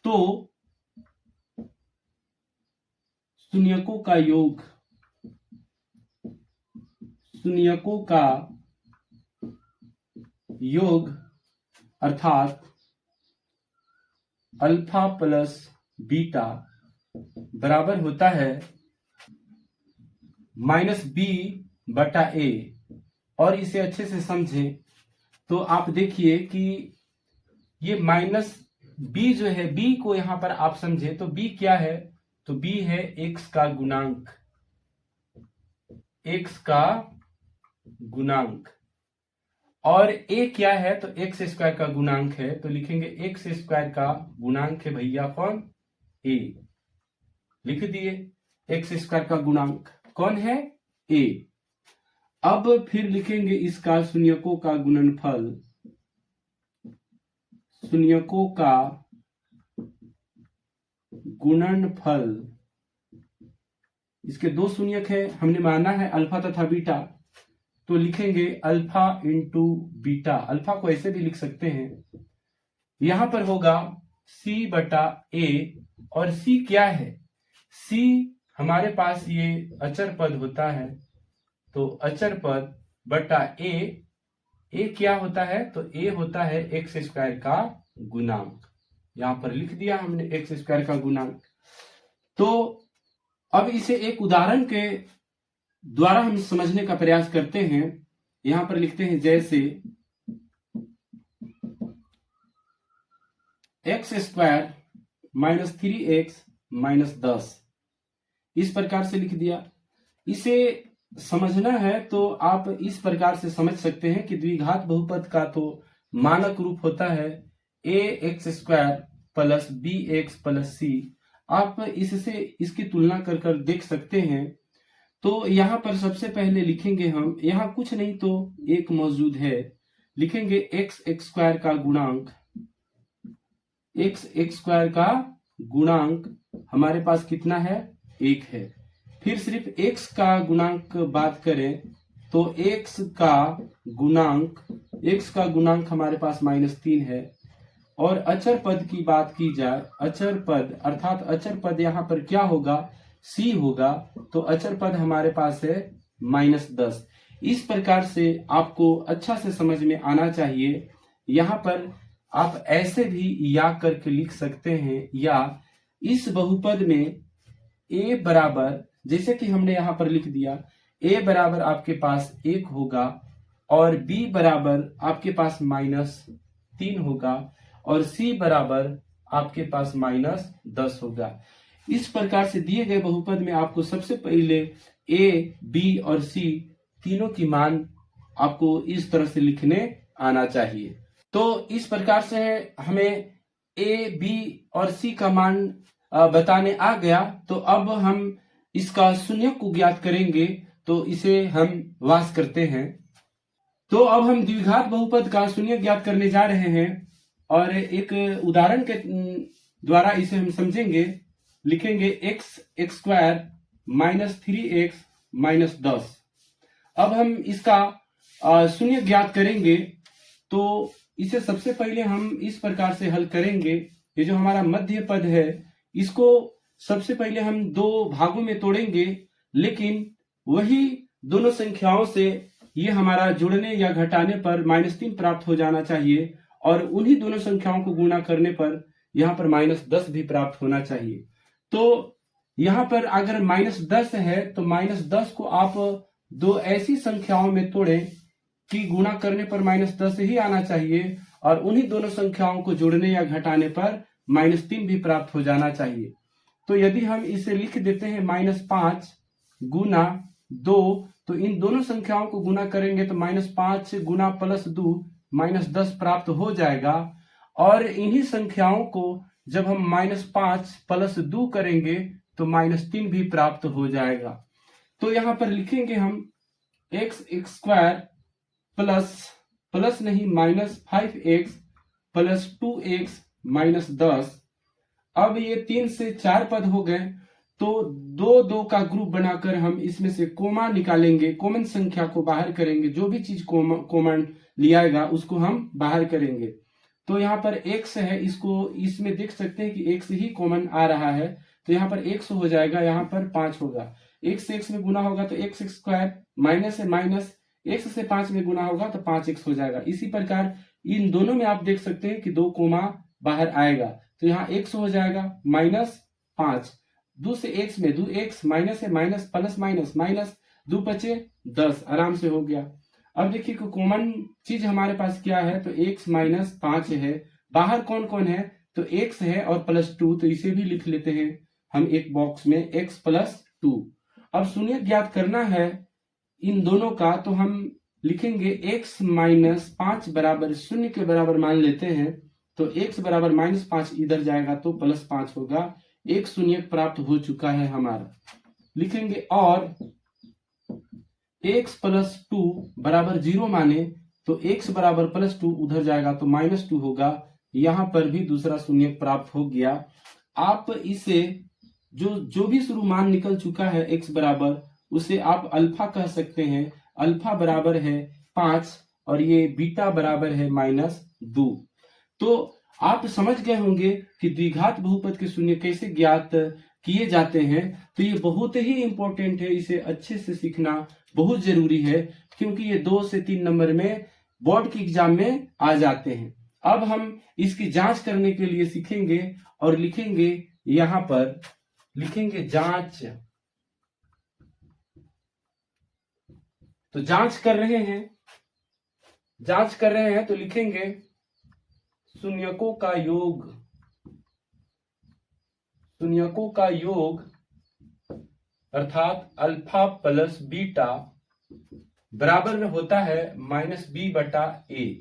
तो शून्यकों का योग अर्थात अल्फा प्लस बीटा बराबर होता है -b/a। और इसे अच्छे से समझें तो आप देखिए कि ये -b जो है, b को यहां पर आप समझे तो b क्या है, तो b है x का गुणांक और a क्या है तो x² का गुणांक है। तो लिखेंगे x² का गुणांक है भैया कौन, a, लिख दिए। x² का गुणांक कौन है, a। अब फिर लिखेंगे इसका शून्यकों का गुणनफल। इसके 2 शून्यक है, हमने माना है अल्फा तथा बीटा, तो लिखेंगे अल्फा इंटू बीटा। अल्फा को ऐसे भी लिख सकते हैं यहां पर होगा c बटा a, और c क्या है? c हमारे पास ये अचर पद होता है, तो अचर पद बटा a क्या होता है? तो a होता है एक्स स्क्वायर का गुणांक। यहां पर लिख दिया हमने एक्स स्क्वायर का गुणांक। तो अब इसे एक उदाहरण के द्वारा हम समझने का प्रयास करते हैं। यहां पर लिखते हैं जैसे x square minus 3x minus 10, इस प्रकार से लिख दिया। इसे समझना है तो आप इस प्रकार से समझ सकते हैं कि द्विघात बहुपद का तो मानक रूप होता है a x square plus b x plus c. आप इससे इसकी तुलना कर कर देख सकते हैं। तो यहाँ पर सबसे पहले लिखेंगे हम, यहाँ कुछ नहीं तो एक मौजूद है, लिखेंगे एक्स एक्स स्क्वायर का गुणांक, एक्स एक्स स्क्वायर का गुणांक हमारे पास कितना है? 1 है। फिर सिर्फ x का गुणांक बात करें तो x का गुणांक हमारे पास -3 है। और अचर पद की बात की जाए, अचर पद अर्थात अचर पद यहाँ पर क्या होगा? c होगा। तो अचर पद हमारे पास है -10। इस प्रकार से आपको अच्छा से समझ में आना चाहिए। यहाँ पर आप ऐसे भी या करके लिख सकते हैं, या इस बहुपद में a बराबर, जैसे कि हमने यहाँ पर लिख दिया, a बराबर आपके पास 1 होगा और b बराबर आपके पास -3 होगा और c बराबर आपके पास -10 होगा। इस प्रकार से दिए गए बहुपद में आपको सबसे पहले a, b और c तीनों की मान आपको इस तरह से लिखने आना चाहिए। तो इस प्रकार से हमें a, b और c का मान बताने आ गया। तो अब हम इसका शून्य को ज्ञात करेंगे, तो इसे हम वास करते हैं। तो अब हम द्विघात बहुपद का शून्य ज्ञात करने जा रहे हैं और एक उदाहरण के द्वारा इसे हम समझेंगे। लिखेंगे x x square minus 3x minus 10। अब हम इसका शून्य ज्ञात करेंगे, तो इसे सबसे पहले हम इस प्रकार से हल करेंगे। ये जो हमारा मध्य पद है, इसको सबसे पहले हम दो भागों में तोड़ेंगे, लेकिन वही दोनों संख्याओं से ये हमारा जुड़ने या घटाने पर -3 प्राप्त हो जाना चाहिए और उन्हीं दोनों संख्याओं को गुणा करने पर यहाँ पर -10 भी प्राप्त होना चाहिए। तो यहाँ पर अगर -10 है तो -10 को आप दो ऐसी संख्याओं में तोड़ें कि गुणा करने पर -10 ही आना चाहिए और उन्हीं दोनों संख्याओं को जोड़ने या घटाने पर -3 भी प्राप्त हो जाना चाहिए। तो यदि हम इसे लिख देते हैं -5 गुना 2, तो इन दोनों संख्याओं को गुना करेंगे तो -5 गुना +2 -10 प्राप्त हो जाएगा। और इन्हीं संख्याओं को जब हम -5 + 2 करेंगे तो -3 भी प्राप्त हो जाएगा। तो यहाँ पर लिखेंगे हम एक्स एक्स स्क्वायर प्लस नहीं -5x + 2x - 10। अब ये 3 से 4 पद हो गए, तो 2 का ग्रुप बनाकर हम इसमें से कोमा निकालेंगे, कॉमन संख्या को बाहर करेंगे। जो भी चीज कॉमन लियाएगा उसको हम बाहर करेंगे। तो यहाँ पर x है, इसको इसमें देख सकते हैं कि x ही कॉमन आ रहा है, तो यहाँ पर x हो जाएगा, यहाँ पर 5 होगा। x से x में गुना होगा तो x स्क्वायर, माइनस है माइनस, x से 5 में गुना होगा तो 5x हो जाएगा। इसी प्रकार इन दोनों में आप देख सकते हैं कि 2 कोमा बाहर आएगा, तो यहाँ x हो जाएगा -5, 2 से x में 2x, माइनस है माइनस, प्लस माइनस 2 बचे 10, आराम से हो गया। अब देखिए कि कॉमन चीज हमारे पास क्या है, तो x - 5 है। बाहर कौन कौन है, तो x है और +2, तो इसे भी लिख लेते हैं हम एक बॉक्स में, x + 2। अब शून्य ज्ञात करना है इन दोनों का, तो हम लिखेंगे x - 5 बराबर 0 के बराबर मान लेते हैं। तो x बराबर -5 इधर जाएगा तो +5 होगा। एक शून्य प्राप्त हो चुका है हमारा। लिखेंगे और x + 2 बराबर 0 माने, तो x बराबर +2 उधर जाएगा तो -2 होगा। यहाँ पर भी दूसरा शून्य प्राप्त हो गया। आप इसे जो भी शुरू मान निकल चुका है x बराबर, उसे आप अल्फा कह सकते हैं। अल्फा बराबर है 5 और ये बीटा बराबर है -2। तो आप समझ गए होंगे कि द्विघात बहुपद के शून्य कैसे ज्ञात किए जाते हैं। तो ये बहुत ही इंपॉर्टेंट है, इसे अच्छे से सीखना बहुत जरूरी है, क्योंकि ये 2 से 3 नंबर में बोर्ड के एग्जाम में आ जाते हैं। अब हम इसकी जांच करने के लिए सीखेंगे और लिखेंगे, यहां पर लिखेंगे जांच। तो जांच कर रहे हैं तो लिखेंगे शून्यकों का योग अर्थात अल्फा प्लस बीटा बराबर में होता है -b/a।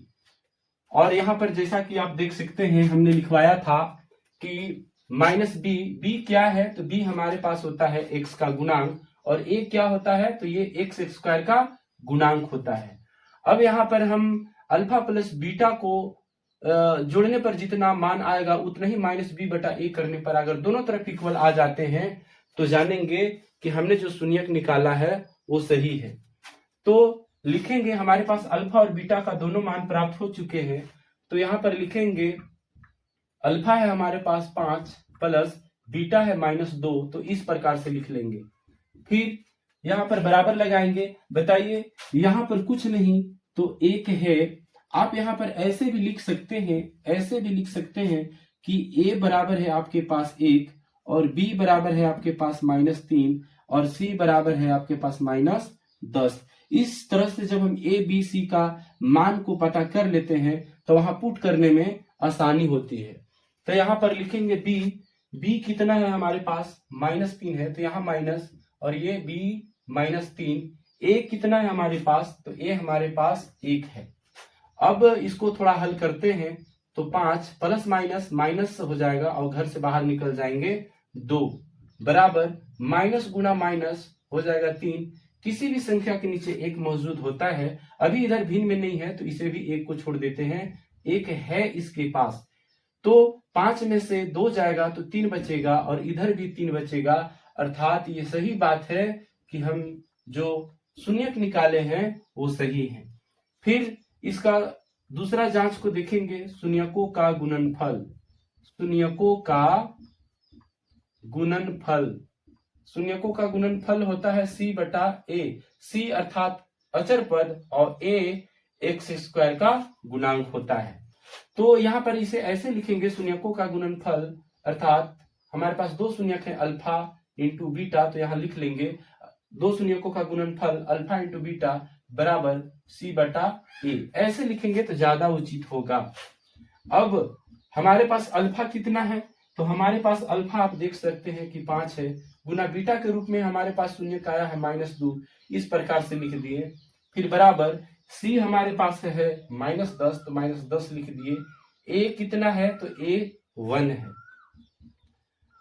और यहां पर जैसा कि आप देख सकते हैं, हमने लिखवाया था कि -b क्या है, तो b हमारे पास होता है x का गुणांक, और a क्या होता है, तो ये x² का गुणांक होता है। अब यहां पर हम अल्फा प्लस बीटा को जोड़ने पर जितना मान आएगा उतना ही -b/a करने पर अगर दोनों तरफ इक्वल आ जाते हैं तो जानेंगे कि हमने जो शून्यक निकाला है वो सही है। तो लिखेंगे, हमारे पास अल्फा और बीटा का दोनों मान प्राप्त हो चुके हैं, तो यहां पर लिखेंगे अल्फा है हमारे पास 5 प्लस बीटा है -2, तो इस प्रकार से लिख लेंगे। फिर यहां पर बराबर लगाएंगे। बताइए, यहां पर कुछ नहीं तो 1 है। आप यहां पर ऐसे भी लिख सकते हैं कि a बराबर है आपके पास 1 और b बराबर है आपके पास -3 और c बराबर है आपके पास -10। इस तरह से जब हम a b c का मान को पता कर लेते हैं तो वहां पुट करने में आसानी होती है। तो यहां पर लिखेंगे b कितना है हमारे पास, -3 है, तो यहाँ माइनस, और ये b -3। a कितना है हमारे पास, तो a हमारे पास 1 है। अब इसको थोड़ा हल करते हैं, तो 5 प्लस माइनस हो जाएगा और घर से बाहर निकल जाएंगे 2, बराबर माइनस गुना माइनस हो जाएगा 3। किसी भी संख्या के नीचे 1 मौजूद होता है, अभी इधर भिन्न में नहीं है तो इसे भी 1 को छोड़ देते हैं, 1 है इसके पास, तो 5 में से 2 जाएगा तो 3 बचेगा और इधर भी 3 बचेगा। अर्थात ये सही बात है कि हम जो शून्यक निकाले हैं वो सही है। फिर इसका दूसरा जांच को देखेंगे, शून्यकों का गुणनफल होता है c/a। c अर्थात अचर पद और a x² का गुणांक होता है। तो यहां पर इसे ऐसे लिखेंगे, शून्यकों का गुणनफल अर्थात हमारे पास 2 शून्यक है अल्फा इंटू बीटा, तो यहां लिख लेंगे 2 शून्यकों का गुणनफल अल्फा इंटू बीटा बराबर c/a। ऐसे लिखेंगे तो ज्यादा उचित होगा। अब हमारे पास अल्फा कितना है, तो हमारे पास अल्फा आप देख सकते हैं कि 5 है, गुना बीटा के रूप में हमारे पास शून्य का आया है -2, इस प्रकार से लिख दिए। फिर बराबर c हमारे पास है -10, तो -10 लिख दिए। a कितना है, तो a 1 है।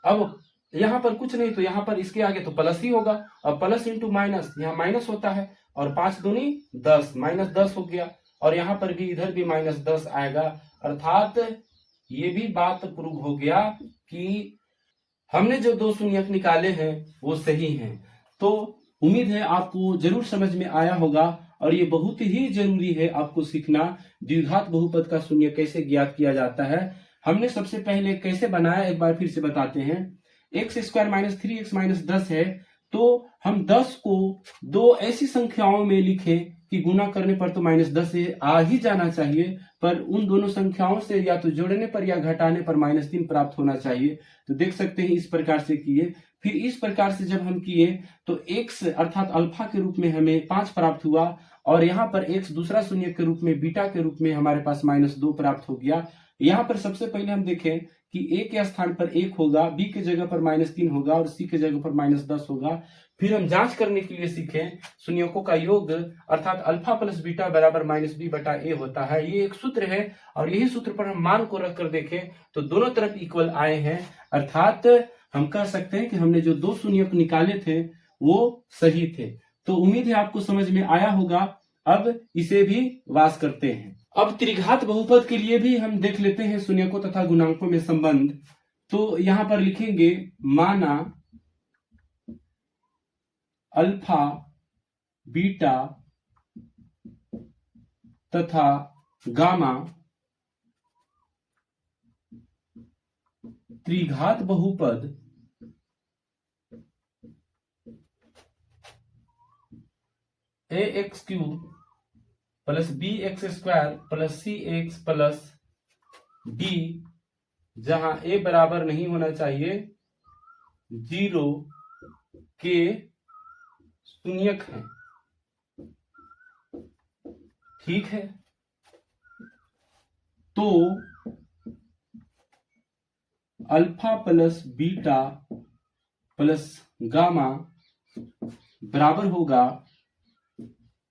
अब यहाँ पर कुछ नहीं, तो यहाँ पर इसके आगे तो प्लस ही होगा, और प्लस इंटू माइनस, यहाँ माइनस होता है, और 5 दूनी 10, -10 हो गया, और यहाँ पर भी इधर भी -10 आएगा। अर्थात ये भी बात प्रूव हो गया कि हमने जो 2 शून्यक निकाले हैं वो सही हैं। तो उम्मीद है आपको जरूर समझ में आया होगा, और ये बहुत ही जरूरी है आपको सीखना, द्विघात बहुपद का शून्य कैसे ज्ञात किया जाता है। हमने सबसे पहले कैसे बनाया, एक बार फिर से बताते हैं। x² - 3x - 10 है, तो हम 10 को 2 ऐसी संख्याओं में लिखें कि गुना करने पर तो -10 आ ही जाना चाहिए, पर उन दोनों संख्याओं से या तो जोड़ने पर या घटाने पर -3 प्राप्त होना चाहिए। तो देख सकते हैं इस प्रकार से किए। फिर इस प्रकार से जब हम किए तो x अर्थात अल्फा के रूप में हमें 5 प्राप्त हुआ, और यहाँ पर x दूसरा शून्य के रूप में बीटा के रूप में हमारे पास -2 प्राप्त हो गया। यहाँ पर सबसे पहले हम देखें कि a के स्थान पर 1 होगा, b के जगह पर -3 होगा और c के जगह पर -10 होगा। फिर हम जांच करने के लिए सीखें, शून्यकों का योग अर्थात अल्फा प्लस बीटा बराबर -b/a होता है। ये एक सूत्र है, और यही सूत्र पर हम मान को रख कर देखें तो दोनों तरफ इक्वल आए हैं। अर्थात हम कह सकते हैं कि हमने जो 2 शून्यक निकाले थे वो सही थे। तो उम्मीद है आपको समझ में आया होगा। अब इसे भी वास करते हैं। अब त्रिघात बहुपद के लिए भी हम देख लेते हैं शून्यकों तथा गुणांकों में संबंध। तो यहां पर लिखेंगे, माना अल्फा बीटा तथा गामा त्रिघात बहुपद ax cube plus bx square plus cx plus d, जहां a बराबर नहीं होना चाहिए 0 के शून्यक है। ठीक है, तो alpha plus beta plus gamma बराबर होगा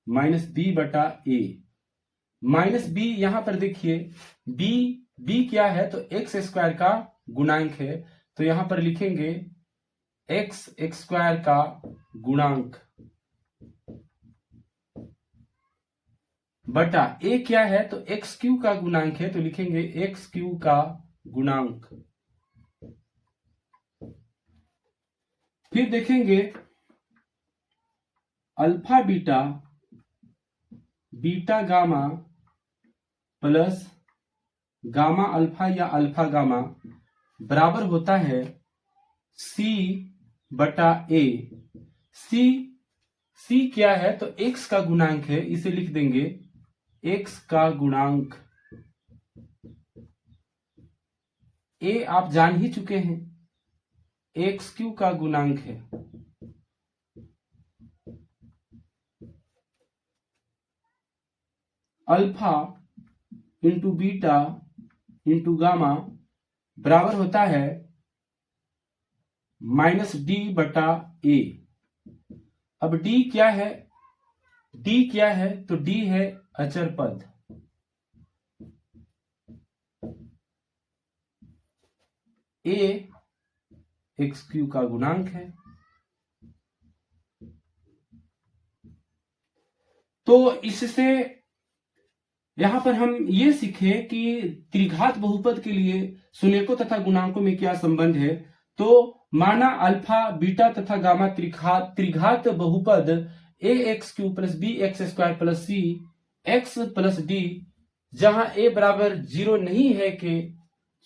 माइनस बी बटा ए। माइनस बी यहां पर देखिए, बी क्या है तो एक्स स्क्वायर का गुणांक है, तो यहां पर लिखेंगे एक्स स्क्वायर का गुणांक बटा ए क्या है तो एक्स क्यू का गुणांक है, तो लिखेंगे एक्स क्यू का गुणांक। फिर देखेंगे alpha beta beta gamma plus gamma alpha या अल्फा गामा बराबर होता है सी बटा ए। सी क्या है तो एक्स का गुणांक है, इसे लिख देंगे एक्स का गुणांक। ए आप जान ही चुके हैं, एक्स क्यू का गुणांक है। Alpha into beta into gamma बराबर होता है माइनस डी बटा ए। अब डी क्या है, डी क्या है तो डी है अचर पद। ए एक्स क्यू का गुणांक है। तो इससे यहां पर हम ये सीखे कि त्रिघात बहुपद के लिए शून्यकों तथा गुणांकों में क्या संबंध है। तो माना अल्फा बीटा तथा गामा त्रिघात बहुपद a x cube plus b x square plus c x plus d, जहां ए बराबर 0 नहीं है के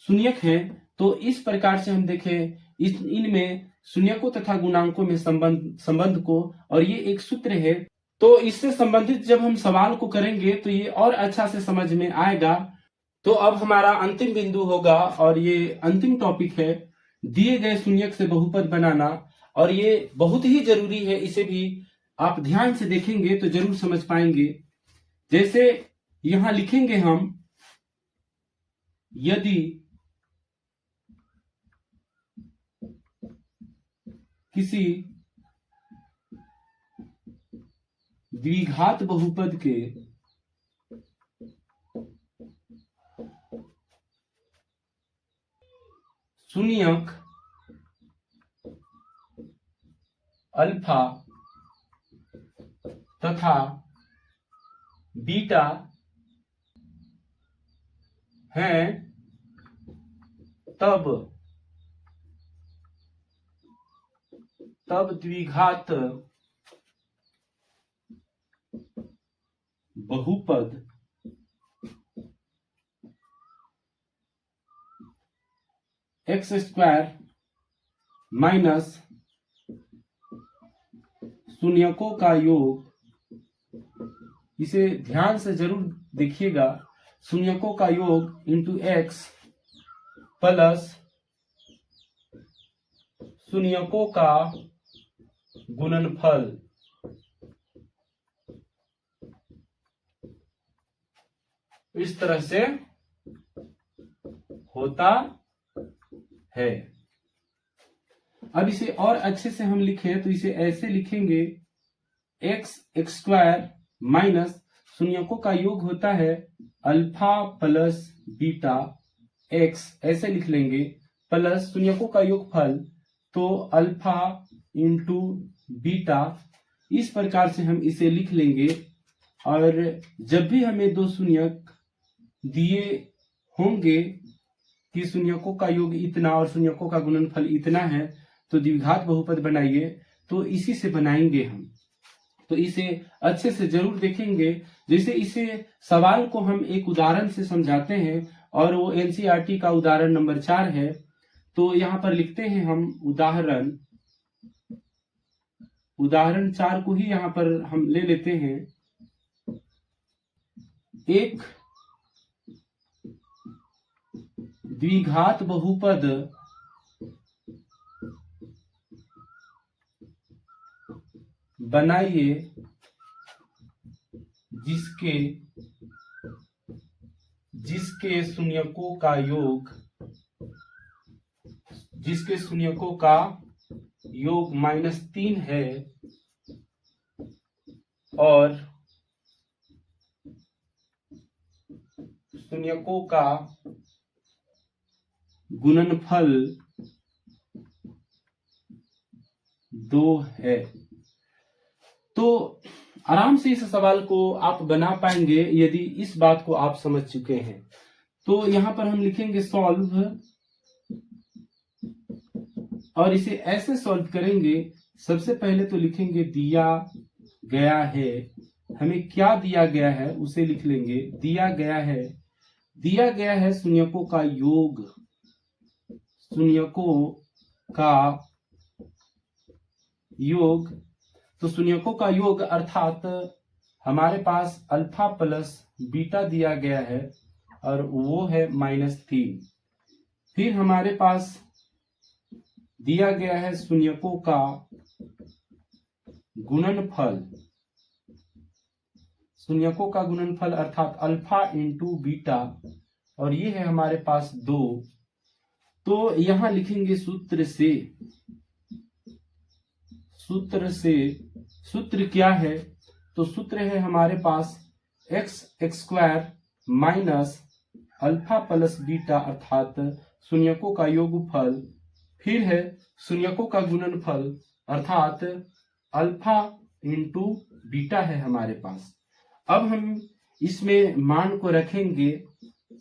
शून्यक है, तो इस प्रकार से हम देखें इनमें शून्यकों तथा गुणांकों में संबंध को, और ये एक सूत्र है। तो इससे संबंधित जब हम सवाल को करेंगे तो ये और अच्छा से समझ में आएगा। तो अब हमारा अंतिम बिंदु होगा, और ये अंतिम टॉपिक है, दिए गए शून्यक से बहुपद बनाना। और ये बहुत ही जरूरी है, इसे भी आप ध्यान से देखेंगे तो जरूर समझ पाएंगे। जैसे यहां लिखेंगे हम, यदि किसी द्विघात बहुपद के शून्यक अल्फा तथा बीटा हैं, तब द्विघात बहुपद एक्स स्क्वायर माइनस शून्यकों का योग, इसे ध्यान से जरूर देखिएगा, शून्यकों का योग इंटू एक्स प्लस शून्यकों का गुणनफल। इस तरह से होता है। अब इसे और अच्छे से हम लिखें तो इसे ऐसे लिखेंगे, एक्स स्क्वायर माइनस शून्यकों का योग होता है अल्फा प्लस बीटा एक्स, ऐसे लिख लेंगे, प्लस शून्यकों का योगफल तो अल्फा इंटू बीटा। इस प्रकार से हम इसे लिख लेंगे। और जब भी हमें दो शून्यक दिए होंगे कि शून्यकों का योग इतना और शून्यकों का गुणनफल इतना है, तो द्विघात बहुपद बनाइए, तो इसी से बनाएंगे हम। तो इसे अच्छे से जरूर देखेंगे। जैसे इसे सवाल को हम एक उदाहरण से समझाते हैं, और वो एनसीईआरटी का उदाहरण नंबर 4 है। तो यहाँ पर लिखते हैं हम उदाहरण 4 को ही यहाँ पर हम ले लेते हैं। एक द्विघात बहुपद बनाइए जिसके शून्यकों का योग -3 है और शून्यकों का गुणनफल 2 है। तो आराम से इस सवाल को आप बना पाएंगे यदि इस बात को आप समझ चुके हैं। तो यहां पर हम लिखेंगे सॉल्व, और इसे ऐसे सॉल्व करेंगे। सबसे पहले तो लिखेंगे दिया गया है, हमें क्या दिया गया है उसे लिख लेंगे। दिया गया है शून्यकों का योग, तो शून्यकों का योग अर्थात हमारे पास अल्फा प्लस बीटा दिया गया है और वो है -3। फिर हमारे पास दिया गया है शून्यकों का गुणनफल अर्थात अल्फा इंटू बीटा, और ये है हमारे पास 2। तो यहां लिखेंगे सूत्र क्या है? तो सूत्र है हमारे पास x² minus alpha plus beta अर्थात शून्यकों का योगफल, फिर है शून्यकों का गुणनफल अर्थात अल्फा इंटू बीटा है हमारे पास। अब हम इसमें मान को रखेंगे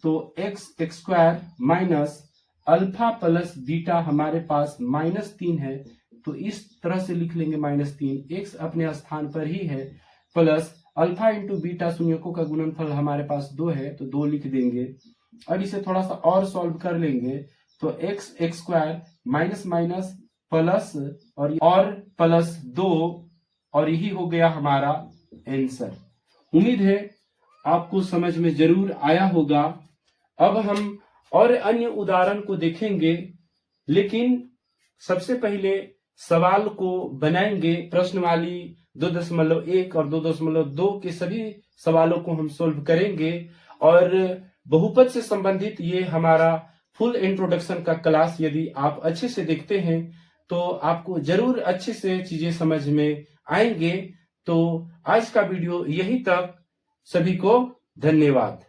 तो x² minus alpha plus beta हमारे पास -3 है, तो इस तरह से लिख लेंगे -3, x अपने स्थान पर ही है, प्लस अल्फा इंटू बीटा शून्यकों का गुणनफल हमारे पास 2 है तो 2 लिख देंगे। अब इसे थोड़ा सा और सॉल्व कर लेंगे तो x² माइनस माइनस प्लस और प्लस 2, और यही हो गया हमारा आंसर। उम्मीद है आपको समझ में जरूर आया होगा। अब हम और अन्य उदाहरण को देखेंगे, लेकिन सबसे पहले सवाल को बनाएंगे। प्रश्न वाली 2.1 और 2.2 के सभी सवालों को हम सोल्व करेंगे, और बहुपद से संबंधित ये हमारा फुल इंट्रोडक्शन का क्लास यदि आप अच्छे से देखते हैं तो आपको जरूर अच्छे से चीजें समझ में आएंगे। तो आज का वीडियो यहीं तक। सभी को धन्यवाद।